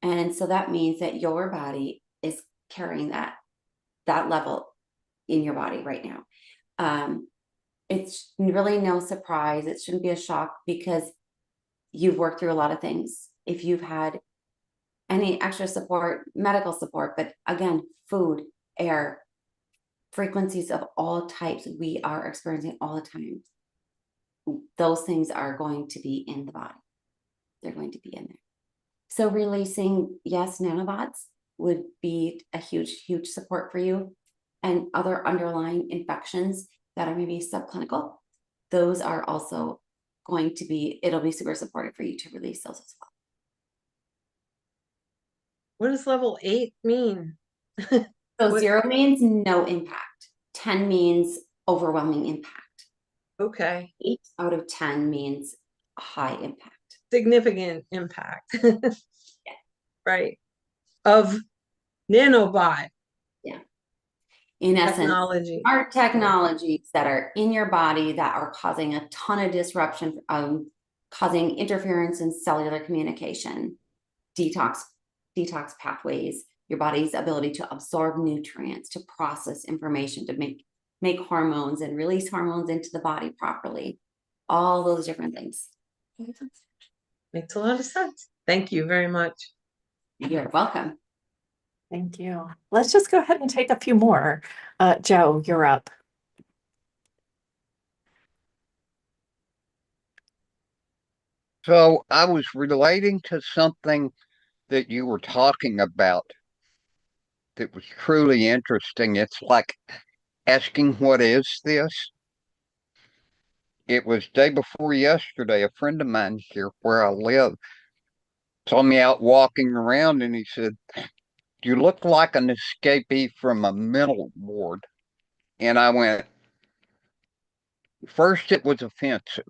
And so that means that your body is carrying that level in your body right now. It's really no surprise. It shouldn't be a shock because you've worked through a lot of things. If you've had any extra support, medical support, but again, food, air, frequencies of all types we are experiencing all the time, those things are going to be in the body. They're going to be in there. So releasing, yes, nanobots would be a huge, huge support for you. And other underlying infections that are maybe subclinical, those are also going to be, it'll be super supportive for you to release those as well. What does level 8 mean? So 0 means no impact. 10 means overwhelming impact. Okay. 8 out of 10 means high impact. Significant impact. Yeah. Right. Of nanobot. Yeah. In essence, technology. Are technologies that are in your body that are causing a ton of disruption, causing interference in cellular communication, detox pathways, your body's ability to absorb nutrients, to process information, to make hormones and release hormones into the body properly. All those different things. Makes a lot of sense. Thank you very much. You're welcome. Thank you. Let's just go ahead and take a few more. Joe, you're up. So I was relating to something that you were talking about that was truly interesting. It's like asking, what is this? It was day before yesterday. A friend of mine here where I live saw me out walking around and he said, you look like an escapee from a mental ward. And I went, first it was offensive.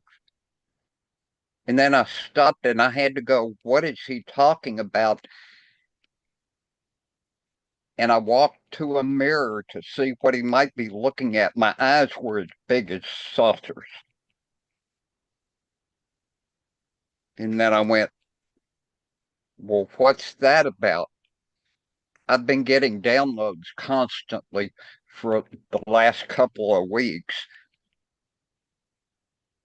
And then I stopped and I had to go, what is he talking about? And I walked to a mirror to see what he might be looking at. My eyes were as big as saucers. And then I went, well, what's that about? I've been getting downloads constantly for the last couple of weeks.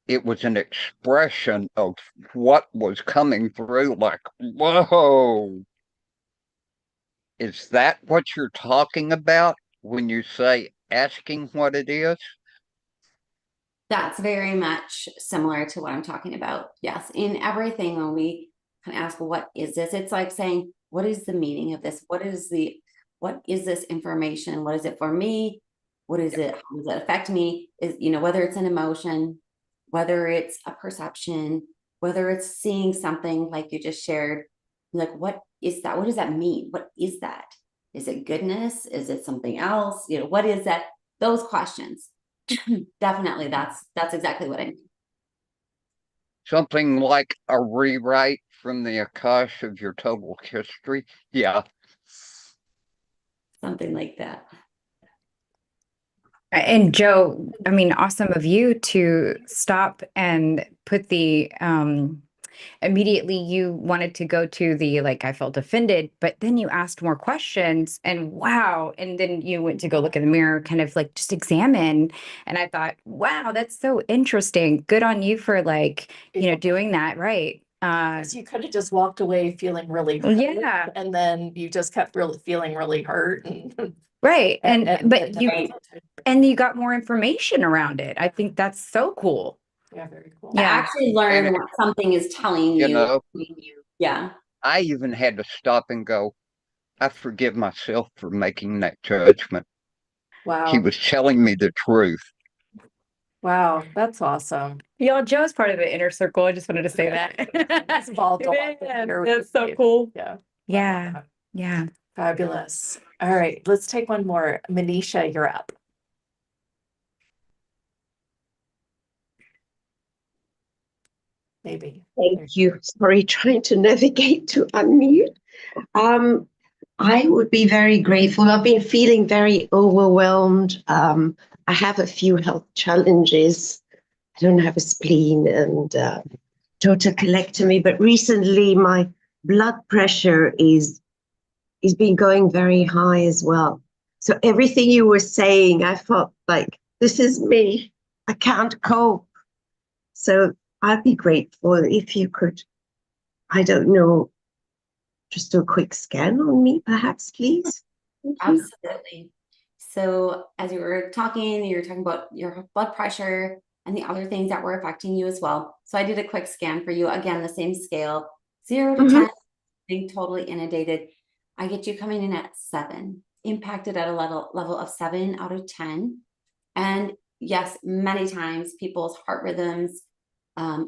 It was an expression of what was coming through, like, whoa, is that what you're talking about? when you say asking what it is? That's very much similar to what I'm talking about. Yes. In everything, when we can ask, well, what is this? It's like saying, what is the meaning of this? What is this information? What is it for me? What is it? How does it affect me? Is, whether it's an emotion, whether it's a perception, whether it's seeing something like you just shared, like, what is that? What does that mean? What is that? Is it goodness? Is it something else? What is that? Those questions. Definitely, that's exactly what I mean. Something like a rewrite from the Akash of your total history? Yeah. Something like that. And Joe, I mean, awesome of you to stop and put the immediately you wanted to go to the like I felt offended, but then you asked more questions and wow, and then you went to go look in the mirror, kind of like just examine. And I thought, wow, that's so interesting. Good on you for like, doing that, right? So you could have just walked away feeling really hurt, yeah, and then you just kept really feeling really hurt and right. But you right. and you got more information around it. I think that's so cool. Yeah, very cool. To Yeah. actually learn what something is telling you. Yeah. I even had to stop and go, I forgive myself for making that judgment. Wow. He was telling me the truth. Wow, that's awesome. Y'all, Joe's part of the inner circle. I just wanted to say that. That's involved a lot here with That's so Steve. cool. Yeah. Yeah. Yeah. Fabulous. All right, let's take one more. Manisha, you're up. Maybe. Thank you. Sorry, trying to navigate to unmute. I would be very grateful. I've been feeling very overwhelmed. I have a few health challenges. I don't have a spleen and total colectomy, but recently my blood pressure is been going very high as well. So everything you were saying, I felt like this is me. I can't cope. So I'd be grateful if you could, I don't know, just do a quick scan on me, perhaps, please. Absolutely. So as you were talking about your blood pressure and the other things that were affecting you as well. So I did a quick scan for you. Again, the same scale, 0 to 10, being totally inundated. I get you coming in at 7, impacted at a level of 7 out of 10. And yes, many times people's heart rhythms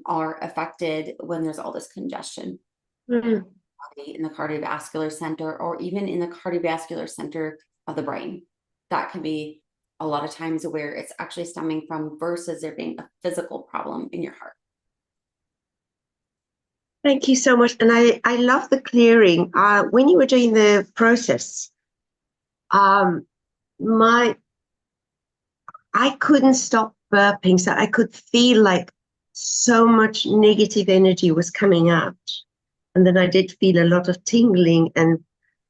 are affected when there's all this congestion in the cardiovascular center, or even in the cardiovascular center of the brain. That can be a lot of times where it's actually stemming from versus there being a physical problem in your heart. Thank you so much. And I love the clearing. When you were doing the process, I couldn't stop burping. So I could feel like so much negative energy was coming out. And then I did feel a lot of tingling, and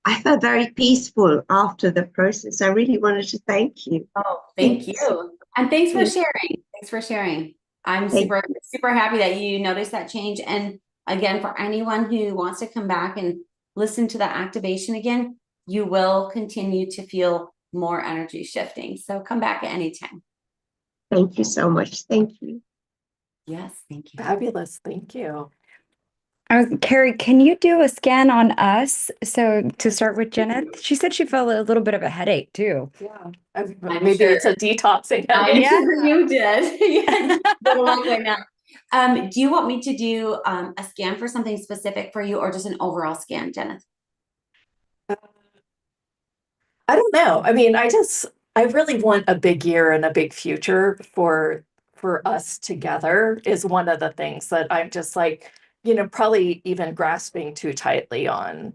I felt very peaceful after the process. I really wanted to thank you. Oh, thank you. And thanks for sharing. Thanks for sharing. I'm super happy that you noticed that change. And again, for anyone who wants to come back and listen to that activation again, you will continue to feel more energy shifting. So come back at any time. Thank you so much. Thank you. Yes, thank you. Fabulous. Thank you. Carrie, can you do a scan on us? So to start with Jeneth, she said she felt a little bit of a headache too. Yeah. Maybe sure. It's a detoxing. I'm sure you did. Yes. Do you want me to do a scan for something specific for you, or just an overall scan, Jeneth? I don't know. I mean, I really want a big year and a big future for us together is one of the things that I'm just like, probably even grasping too tightly on.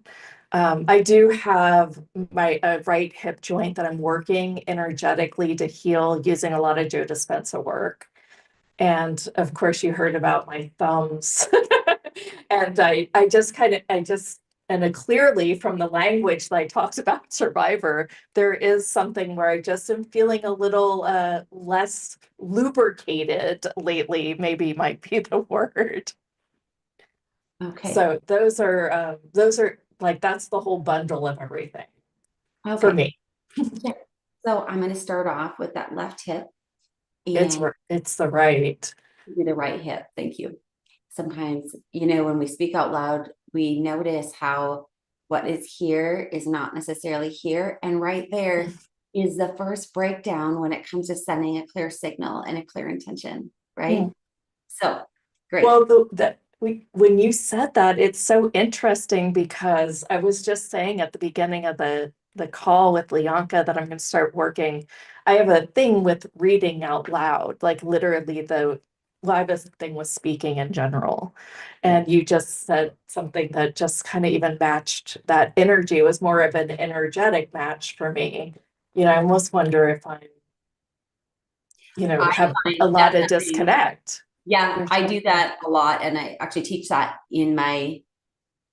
I do have my right hip joint that I'm working energetically to heal using a lot of Joe Dispenza work. And of course you heard about my thumbs. And and clearly from the language that I talked about Survivor, there is something where I just am feeling a little less lubricated lately, maybe might be the word. Okay. So those are like, that's the whole bundle of everything for me. Yeah. So I'm going to start off with that left hip It's and it's the right. do the right hip. Thank you. Sometimes, you know, when we speak out loud, we notice how what is here is not necessarily here. And right there is the first breakdown when it comes to sending a clear signal and a clear intention, right? So great. Well, when you said that, it's so interesting because I was just saying at the beginning of the call with Leonka that I'm going to start working. I have a thing with reading out loud, like literally well, I have a thing with speaking in general. And you just said something that just kind of even matched that energy. It was more of an energetic match for me. You know, I almost wonder if I'm, you know, I have find a lot of definitely- disconnect. Yeah, I do that a lot. And I actually teach that in my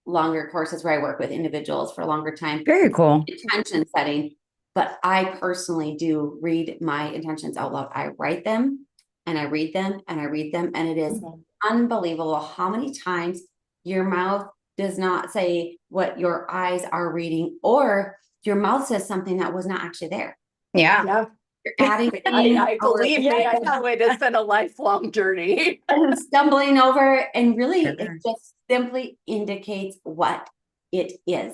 longer courses where I work with individuals for a longer time. Very cool. Intention setting. But I personally do read my intentions out loud. I write them and I read them and I read them. And it is unbelievable how many times your mouth does not say what your eyes are reading, or your mouth says something that was not actually there. Yeah. Yeah. You're adding I believe me, I know it has been a lifelong journey. and stumbling over, and really Sure. it just simply indicates what it is.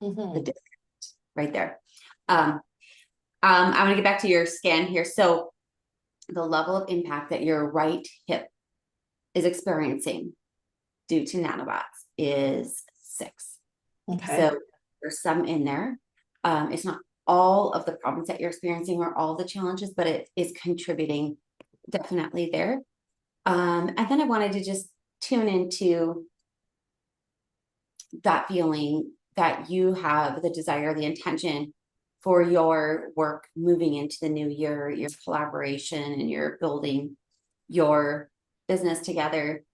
The difference right there. I'm going to get back to your scan here. So the level of impact that your right hip is experiencing due to nanobots is 6. Okay. So there's some in there. It's not all of the problems that you're experiencing or all the challenges, but it is contributing definitely there. And then I wanted to just tune into that feeling that you have the desire, the intention for your work moving into the new year, your collaboration, and you're building your business together.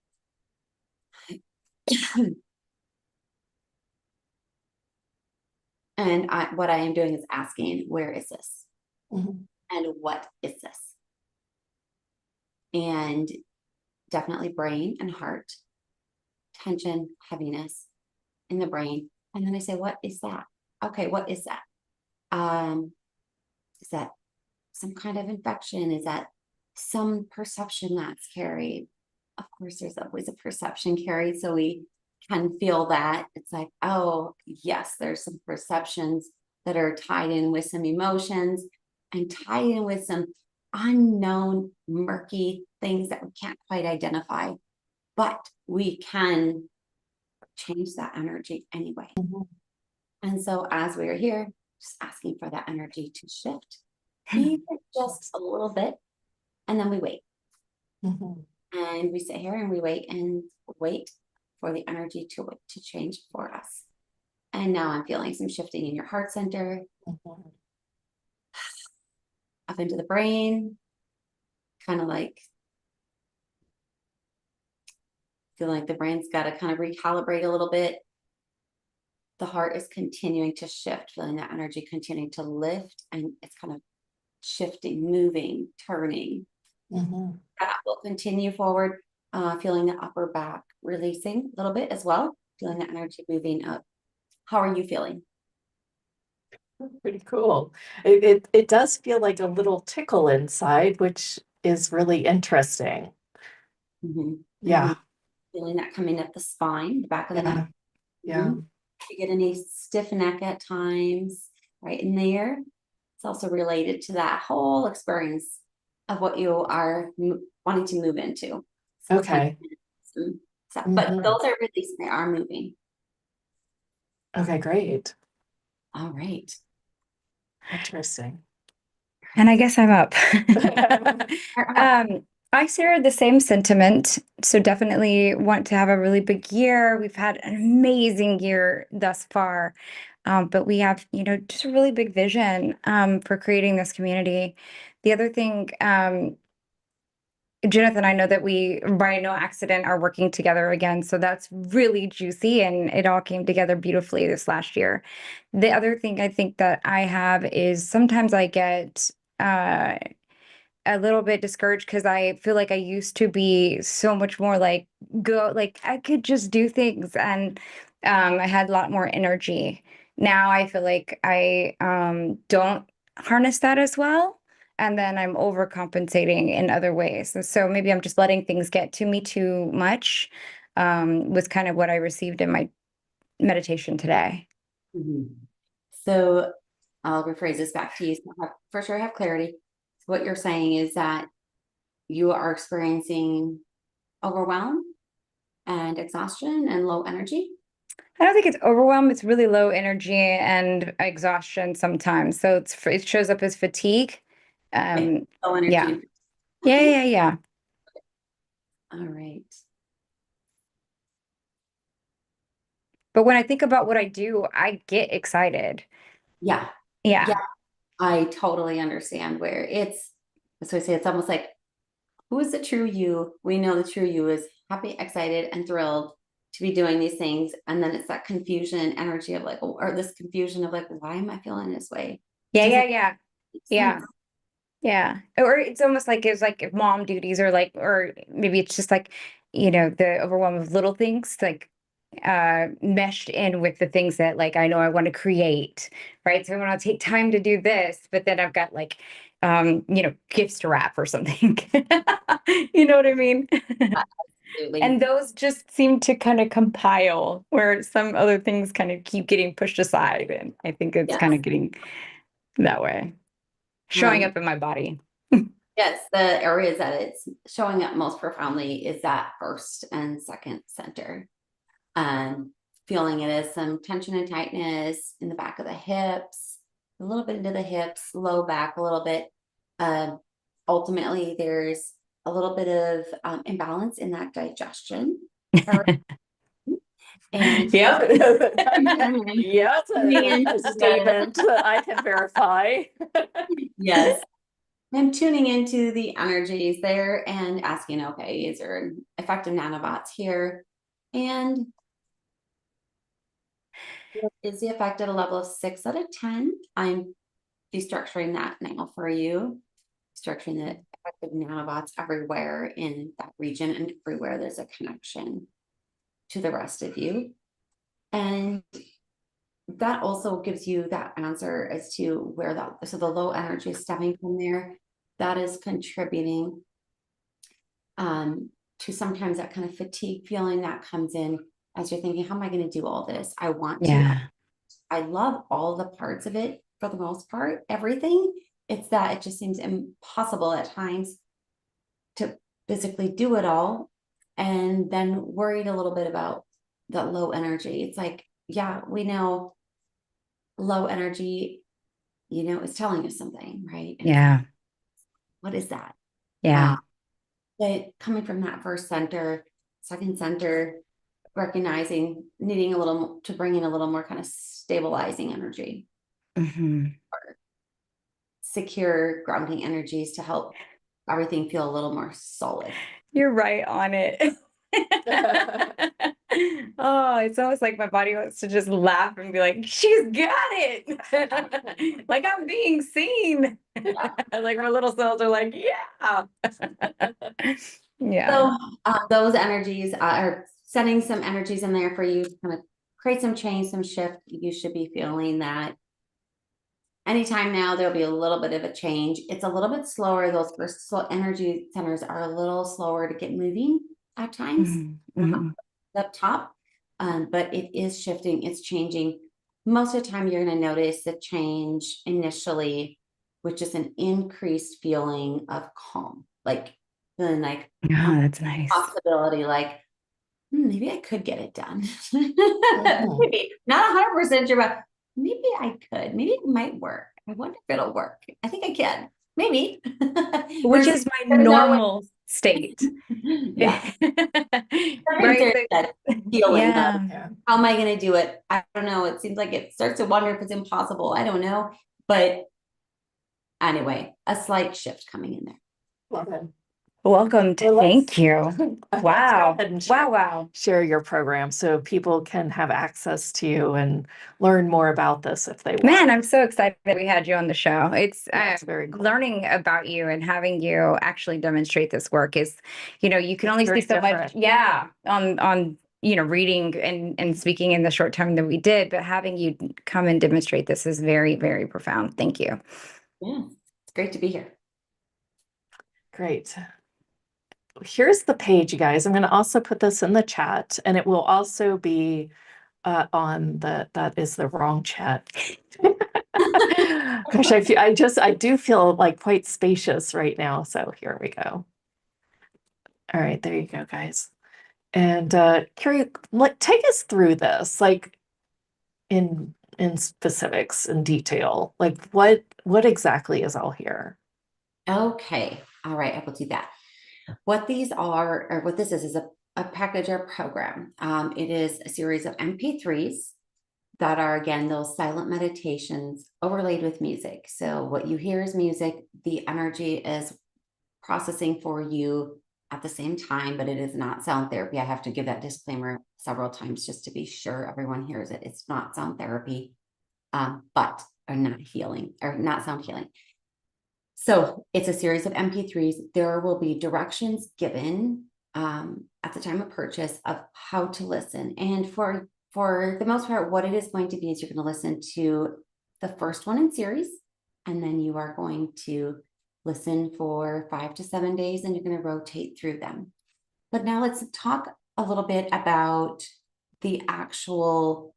And what I am doing is asking, where is this? And what is this? And definitely brain and heart, tension, heaviness in the brain. And then I say, what is that? Okay, what is that? Is that some kind of infection? Is that some perception that's carried? Of course, there's always a perception carried, so we can feel that. It's like, oh, yes, there's some perceptions that are tied in with some emotions and tied in with some unknown, murky things that we can't quite identify, but we can change that energy anyway. And so as we're here, just asking for that energy to shift, even just a little bit, and then we wait. And we sit here and we wait for the energy to change for us. And now I'm feeling some shifting in your heart center, up into the brain, kind of like feeling like the brain's got to kind of recalibrate a little bit. The heart is continuing to shift, feeling that energy continuing to lift, and it's kind of shifting, moving, turning. That will continue forward, feeling the upper back releasing a little bit as well, feeling the energy moving up. How are you feeling? Pretty cool. It does feel like a little tickle inside, which is really interesting. Yeah. Feeling that coming up the spine, the back of the neck. Yeah. If you get any stiff neck at times, right in there, it's also related to that whole experience of what you are wanting to move into. So Okay. But those are released, they are moving. Okay, great. All right. Interesting. And I guess I'm up. I share the same sentiment. So definitely want to have a really big year. We've had an amazing year thus far. But we have, just a really big vision for creating this community. The other thing, Jonathan, I know that we, by no accident, are working together again. So that's really juicy, and it all came together beautifully this last year. The other thing I think that I have is sometimes I get a little bit discouraged because I feel like I used to be so much more like I could just do things, and I had a lot more energy. Now I feel like I don't harness that as well. And then I'm overcompensating in other ways. And so maybe I'm just letting things get to me too much, was kind of what I received in my meditation today. Mhm. So I'll rephrase this back to you. So for sure, have clarity. So what you're saying is that you are experiencing overwhelm and exhaustion and low energy. I don't think it's overwhelm. It's really low energy and exhaustion sometimes. So it shows up as fatigue. Okay. Low energy. Yeah. Okay. Yeah. All right. But when I think about what I do, I get excited. Yeah. Yeah. I totally understand where so I say it's almost like, who is the true you? We know the true you is happy, excited, and thrilled to be doing these things. And then it's that confusion energy of like, or this confusion of like, why am I feeling this way? Yeah. Or it's almost like it's like if mom duties or maybe it's just like, the overwhelm of little things like meshed in with the things that like I know I want to create, right? So I want to take time to do this, but then I've got like gifts to wrap or something. You know what I mean? Absolutely. And those just seem to kind of compile where some other things kind of keep getting pushed aside. And I think it's kind of getting that way, showing up in my body. Yes, the areas that it's showing up most profoundly is that first and second center. Feeling it as some tension and tightness in the back of the hips, a little bit into the hips, low back a little bit. Ultimately, there's a little bit of imbalance in that digestion. And yeah, yeah, that's a statement that I can verify. yes. I'm tuning into the energies there and asking, okay, is there an effective nanobots here? And is the effect at a level of 6 out of 10? I'm destructuring that now for you. Structuring the effective nanobots everywhere in that region and everywhere there's a connection to the rest of you. And that also gives you that answer as to where so the low energy is stemming from there. That is contributing to sometimes that kind of fatigue feeling that comes in as you're thinking, how am I going to do all this? I want to. I love all the parts of it for the most part, everything. It's that it just seems impossible at times to physically do it all. And then worried a little bit about the low energy. It's like, yeah, we know low energy, is telling us something, right? And what is that? But coming from that first center, second center, recognizing needing to bring in a little more kind of stabilizing energy, or secure grounding energies to help everything feel a little more solid. You're right on it. Oh, it's almost like my body wants to just laugh and be like, she's got it. Like I'm being seen. Like my little cells are like, yeah. So those energies are sending some energies in there for you to kind of create some change, some shift. You should be feeling that anytime now there'll be a little bit of a change. It's a little bit slower. Those first slow energy centers are a little slower to get moving at times up top, but it is shifting. It's changing. Most of the time you're going to notice the change initially, which is an increased feeling of calm, like feeling like that's nice possibility, like maybe I could get it done. Maybe not 100% sure, but maybe I could. Maybe it might work. I wonder if it'll work. I think I can. Maybe. Which is my normal state. Yeah. Right. That feeling of how am I going to do it? I don't know. It seems like it starts to wonder if it's impossible. I don't know. But anyway, a slight shift coming in there. Love it. Welcome to thank you. Wow. Wow. Share your program so people can have access to you and learn more about this if they want. Man, I'm so excited that we had you on the show. It's very cool. Learning about you and having you actually demonstrate this work is, you can only see so much. Yeah. On reading and speaking in the short time that we did, but having you come and demonstrate this is very, very profound. Thank you. Yeah, it's great to be here. Great. Here's the page, you guys. I'm going to also put this in the chat, and it will also be on that is the wrong chat. Gosh, I do feel like quite spacious right now. So here we go. All right, there you go, guys. And Carrie, take us through this, like in specifics, in detail. Like what exactly is all here? Okay. All right. I will do that. What these are, or what this is a package or program. It is a series of MP3s that are, again, those silent meditations overlaid with music. So what you hear is music. The energy is processing for you at the same time, but it is not sound therapy. I have to give that disclaimer several times just to be sure everyone hears it. It's not sound therapy, but are not healing or not sound healing. So it's a series of MP3s. There will be directions given at the time of purchase of how to listen. And for the most part, what it is going to be is you're going to listen to the first one in series, and then you are going to listen for 5 to 7 days, and you're going to rotate through them. But now let's talk a little bit about the actual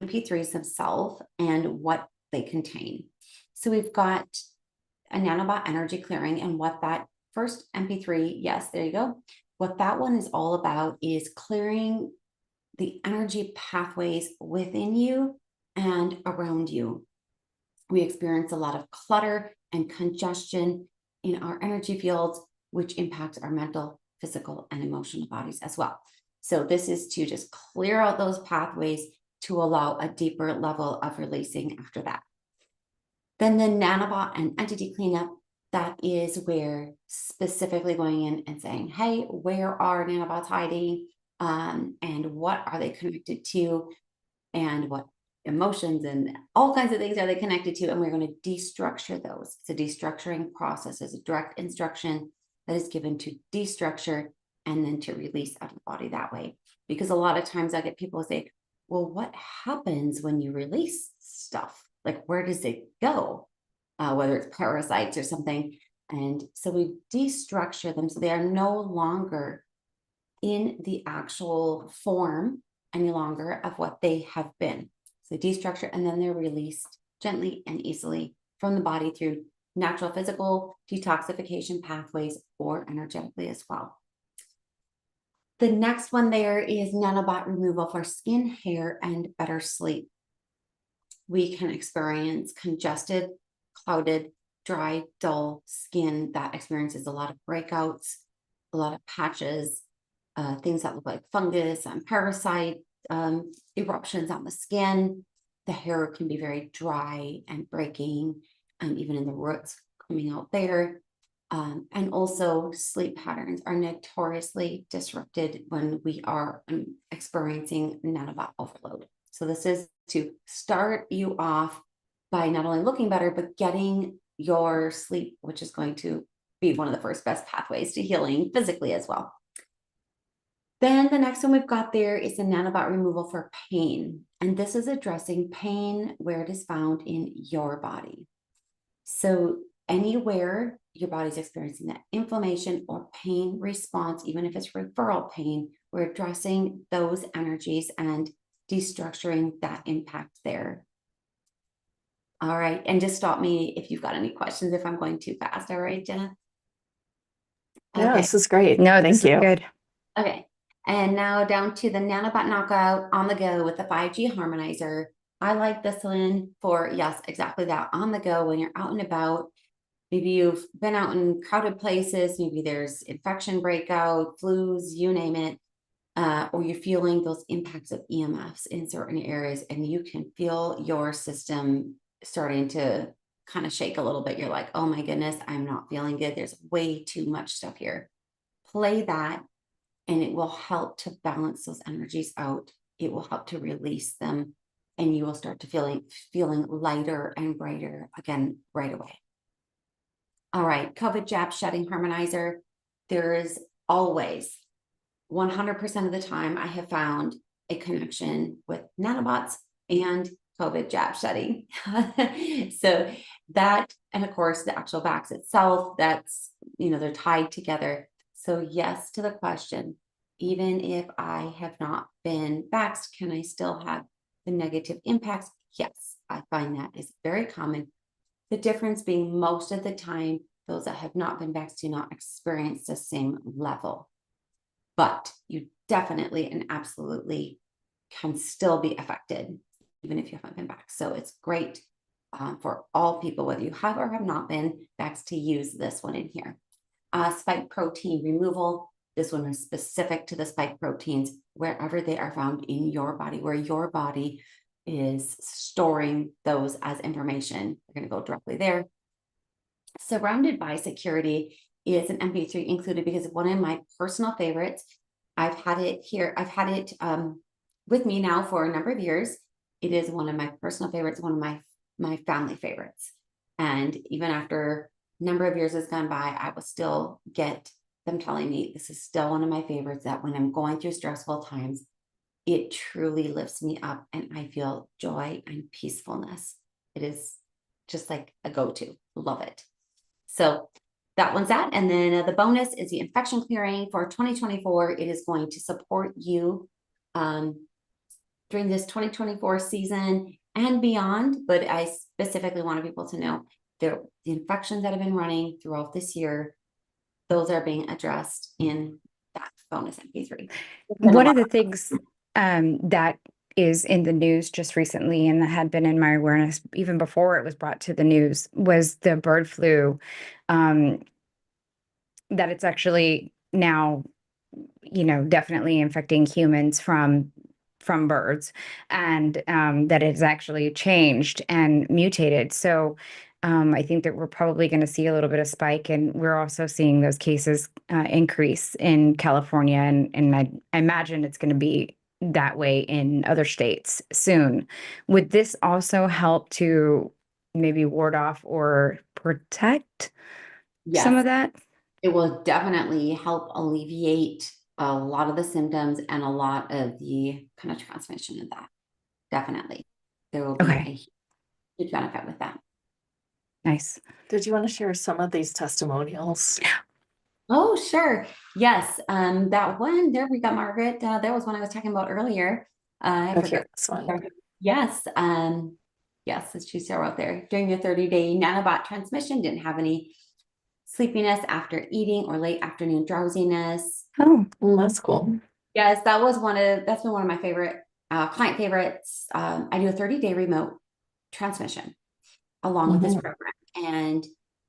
MP3s themselves and what they contain. So we've got a Nanobot energy clearing, and what that first MP3, yes, there you go. What that one is all about is clearing the energy pathways within you and around you. We experience a lot of clutter and congestion in our energy fields, which impacts our mental, physical, and emotional bodies as well. So this is to just clear out those pathways to allow a deeper level of releasing after that. Then the Nanobot and entity cleanup, that is where specifically going in and saying, hey, where are nanobots hiding? And what are they connected to? And what emotions and all kinds of things are they connected to? And we're going to destructure those. It's a destructuring process. It's a direct instruction that is given to destructure and then to release out of the body that way. Because a lot of times I get people say, well, what happens when you release stuff? Like, where does it go? Whether it's parasites or something. And so we destructure them so they are no longer in the actual form any longer of what they have been. So destructure, and then they're released gently and easily from the body through natural physical detoxification pathways or energetically as well. The next one there is Nanobot removal for skin, hair, and better sleep. We can experience congested, clouded, dry, dull skin that experiences a lot of breakouts, a lot of patches, things that look like fungus and parasite, eruptions on the skin. The hair can be very dry and breaking, and even in the roots coming out there. And also sleep patterns are notoriously disrupted when we are experiencing nanobot overload. So this is to start you off by not only looking better, but getting your sleep, which is going to be one of the first best pathways to healing physically as well. Then the next one we've got there is the Nanobot removal for pain. And this is addressing pain where it is found in your body. So anywhere your body's experiencing that inflammation or pain response, even if it's referral pain, we're addressing those energies and destructuring that impact there. All right. And just stop me if you've got any questions, if I'm going too fast. All right, Jenna? Yeah, Okay. this is great. No, Thank this you. is good. Okay. And now down to the Nanobot knockout on the go with the 5G harmonizer. I like this one for, yes, exactly that, on the go when you're out and about. Maybe you've been out in crowded places, maybe there's infection breakout, flus, you name it, or you're feeling those impacts of EMFs in certain areas, and you can feel your system starting to kind of shake a little bit. You're like, oh my goodness, I'm not feeling good. There's way too much stuff here. Play that, and it will help to balance those energies out. It will help to release them, and you will start to feeling lighter and brighter again right away. All right, COVID jab shedding harmonizer. There is always 100% of the time I have found a connection with nanobots and COVID jab shedding. So that, and of course, the actual vax itself, that's, they're tied together. So yes, to the question, even if I have not been vaxxed, can I still have the negative impacts? Yes, I find that is very common. The difference being most of the time, those that have not been vaxxed do not experience the same level. But you definitely and absolutely can still be affected, even if you haven't been vaxxed. So it's great for all people, whether you have or have not been vaxxed, to use this one in here. Spike protein removal. This one is specific to the spike proteins wherever they are found in your body, where your body is storing those as information. We're going to go directly there. Surrounded by security is an MP3 included because one of my personal favorites. I've had it here. I've had it with me now for a number of years. It is one of my personal favorites, one of my family favorites. And even after a number of years has gone by, I will still get them telling me this is still one of my favorites, that when I'm going through stressful times, it truly lifts me up and I feel joy and peacefulness. It is just like a go-to. Love it. So that one's that. And then the bonus is the infection clearing for 2024. It is going to support you during this 2024 season and beyond. But I specifically wanted people to know the infections that have been running throughout this year, those are being addressed in that bonus MP3. One of the things that is in the news just recently, and that had been in my awareness even before it was brought to the news, was the bird flu, that it's actually now, definitely infecting humans from birds, and that it's actually changed and mutated. So I think that we're probably going to see a little bit of spike, and we're also seeing those cases increase in California, and I imagine it's going to be that way in other states soon. Would this also help to maybe ward off or protect some of that? It will definitely help alleviate a lot of the symptoms and a lot of the kind of transmission of that. Definitely. There will be a huge benefit with that. Nice. Did you want to share some of these testimonials? Oh, sure. Yes. That one there, we got Margaret. That was one I was talking about earlier. I forget this one. Yes. Yes, she's still out there. During the 30-day Nanobot transmission, didn't have any sleepiness after eating or late afternoon drowsiness. Oh, that's cool. Yes, that's been one of my favorite client favorites. I do a 30-day remote transmission along with this program, and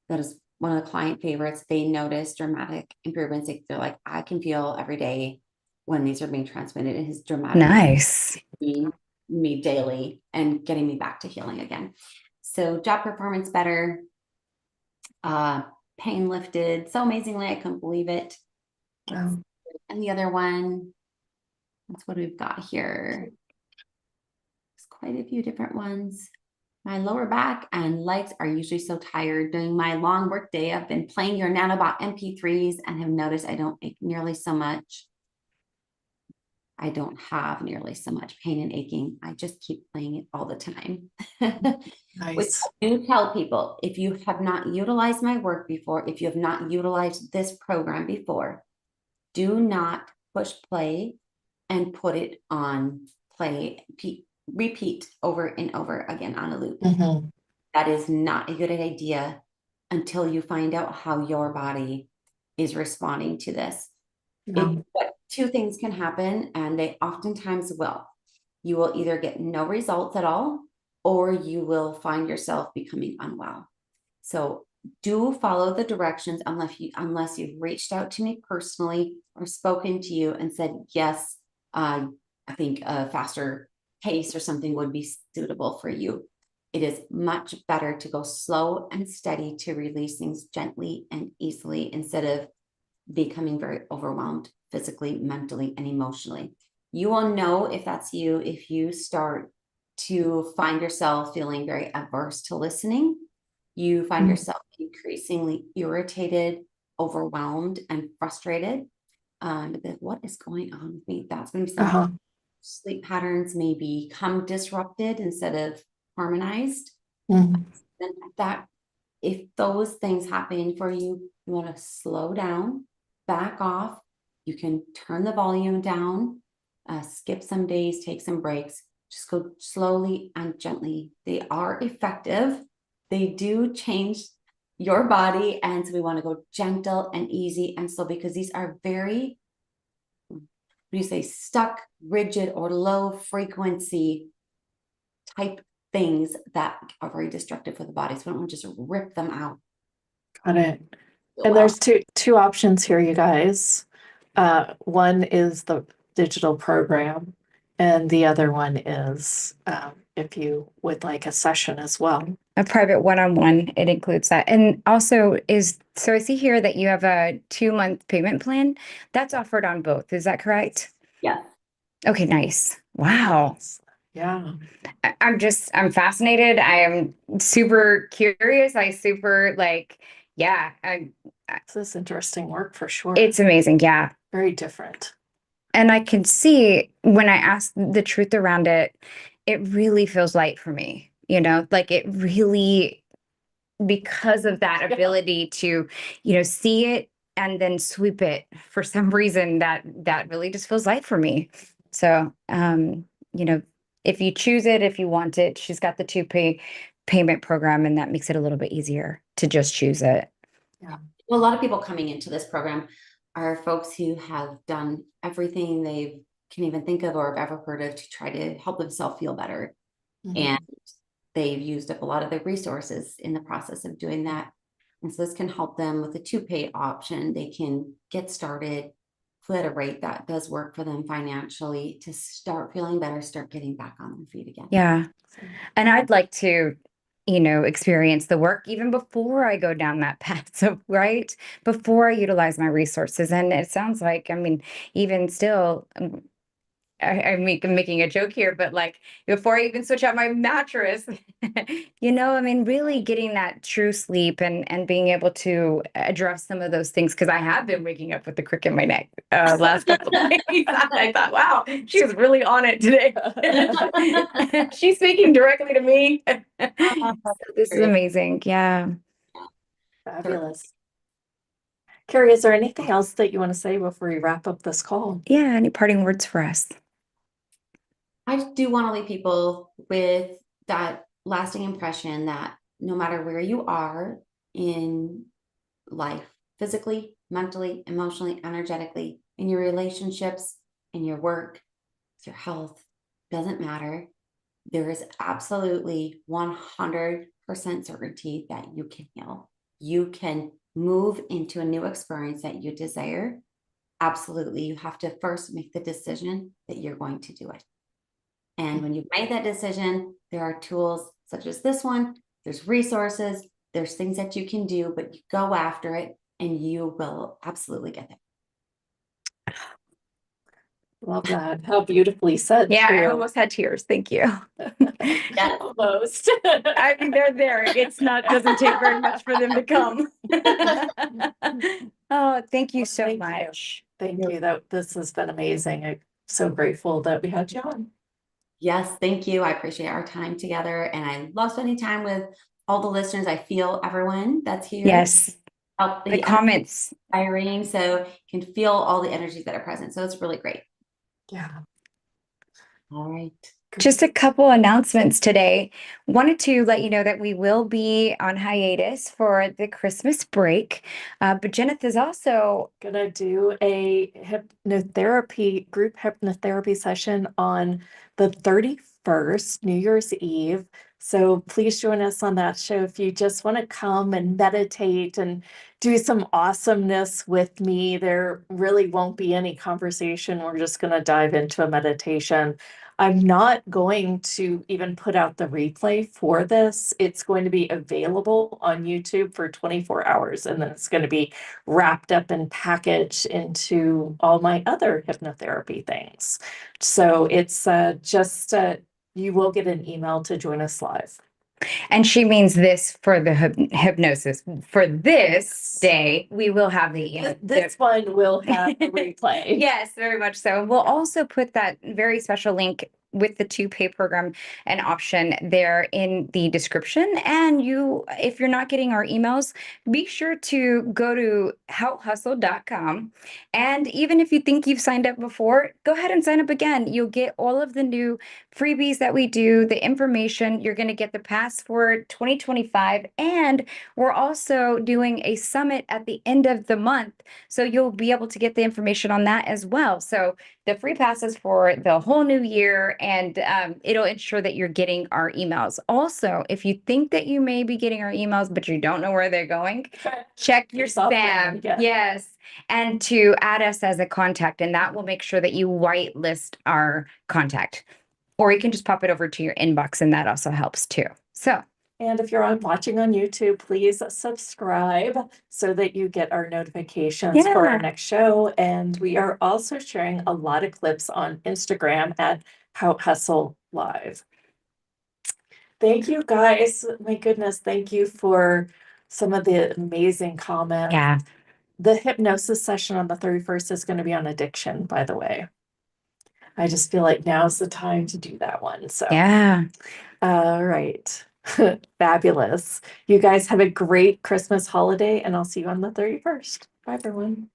that is one of the client favorites. They notice dramatic improvements. They're like, I can feel every day when these are being transmitted. It is dramatic. Nice. Me daily and getting me back to healing again. So job performance better, pain lifted so amazingly, I couldn't believe it. Wow. And the other one, that's what we've got here. There's quite a few different ones. My lower back and legs are usually so tired. During my long work day, I've been playing your Nanobot MP3s and have noticed I don't ache nearly so much. I don't have nearly so much pain and aching. I just keep playing it all the time. Nice. Which I do tell people, if you have not utilized my work before, if you have not utilized this program before, do not push play and put it on play, repeat over and over again on a loop. That is not a good idea until you find out how your body is responding to this. But two things can happen, and they oftentimes will. You will either get no results at all, or you will find yourself becoming unwell. So do follow the directions unless you've reached out to me personally or spoken to you and said, yes, I think a faster pace or something would be suitable for you. It is much better to go slow and steady, to release things gently and easily instead of becoming very overwhelmed physically, mentally, and emotionally. You will know if that's you if you start to find yourself feeling very averse to listening. You find yourself increasingly irritated, overwhelmed, and frustrated. What is going on with me? That's going to be something. Sleep patterns may become disrupted instead of harmonized. then that if those things happen for you, you want to slow down, back off. You can turn the volume down, skip some days, take some breaks. Just go slowly and gently. They are effective. They do change your body. And so we want to go gentle and easy and slow, because these are very, what do you say, stuck, rigid, or low frequency type things that are very destructive for the body. So we don't want to just rip them out. Got it. And there's two options here, you guys. One is the digital program, and the other one is if you would like a session as well. A private one-on-one, it includes that. And also so I see here that you have a 2-month payment plan. That's offered on both. Is that correct? Yeah. Okay, nice. Wow. Yeah. I'm fascinated. I am super curious. This is interesting work for sure. It's amazing. Yeah. Very different. And I can see when I ask the truth around it, it really feels light for me, like it really, because of that ability to, see it and then sweep it for some reason that really just feels light for me. So, if you choose it, if you want it, she's got the payment program, and that makes it a little bit easier to just choose it. Yeah. Well, a lot of people coming into this program are folks who have done everything they can even think of or have ever heard of to try to help themselves feel better. Mm-hmm. And they've used up a lot of their resources in the process of doing that. And so this can help them with a 2-pay option. They can get started at a rate that does work for them financially to start feeling better, start getting back on their feet again. Yeah. And I'd like to, experience the work even before I go down that path. So, right before I utilize my resources. And it sounds like, even still, I'm making a joke here, but like before I even switch out my mattress, really getting that true sleep and being able to address some of those things, because I have been waking up with the crick in my neck last couple of days. I thought, wow, she was really on it today. She's speaking directly to me. So this is amazing. Yeah. Fabulous. Carrie, is there anything else that you want to say before we wrap up this call? Yeah. Any parting words for us? I do want to leave people with that lasting impression that no matter where you are in life, physically, mentally, emotionally, energetically, in your relationships, in your work, your health, doesn't matter. There is absolutely 100% certainty that you can heal. You can move into a new experience that you desire. Absolutely. You have to first make the decision that you're going to do it. And when you've made that decision, there are tools such as this one. There's resources. There's things that you can do, but you go after it and you will absolutely get it. Love that. How beautifully said. Yeah, too. I almost had tears. Thank you. Yeah, almost. They're there. Doesn't take very much for them to come. Oh, thank you so much. Thank you. This has been amazing. I'm so grateful that we had you on. Yes, thank you. I appreciate our time together, and I love spending time with all the listeners. I feel everyone that's here. Yes. The comments. Inspiring, so you can feel all the energies that are present. So it's really great. Yeah. All right. Just a couple announcements today. Wanted to let you know that we will be on hiatus for the Christmas break. But Jenith is also going to do a group hypnotherapy session on the 31st, New Year's Eve. So please join us on that show if you just want to come and meditate and do some awesomeness with me. There really won't be any conversation. We're just going to dive into a meditation. I'm not going to even put out the replay for this. It's going to be available on YouTube for 24 hours, and then it's going to be wrapped up and packaged into all my other hypnotherapy things. So it's you will get an email to join us live. And she means this for the hypnosis. For this day, we will have this one will have the replay. Yes, very much so. We'll also put that very special link with the 2-pay program, an option there in the description. And if you're not getting our emails, be sure to go to healthhustle.com. And even if you think you've signed up before, go ahead and sign up again. You'll get all of the new freebies that we do, the information. You're going to get the pass for 2025. And we're also doing a summit at the end of the month. So you'll be able to get the information on that as well. So the free passes for the whole new year, and it'll ensure that you're getting our emails. Also, if you think that you may be getting our emails, but you don't know where they're going, check your spam. Yes. And to add us as a contact, and that will make sure that you whitelist our contact. Or you can just pop it over to your inbox, and that also helps too. So. And if you're watching on YouTube, please subscribe so that you get our notifications for our next show. And we are also sharing a lot of clips on Instagram at How Hustle Live. Thank you, guys. My goodness, thank you for some of the amazing comments. Yeah. The hypnosis session on the 31st is going to be on addiction, by the way. I just feel like now's the time to do that one. So, yeah. All right. Fabulous. You guys have a great Christmas holiday, and I'll see you on the 31st. Bye, everyone.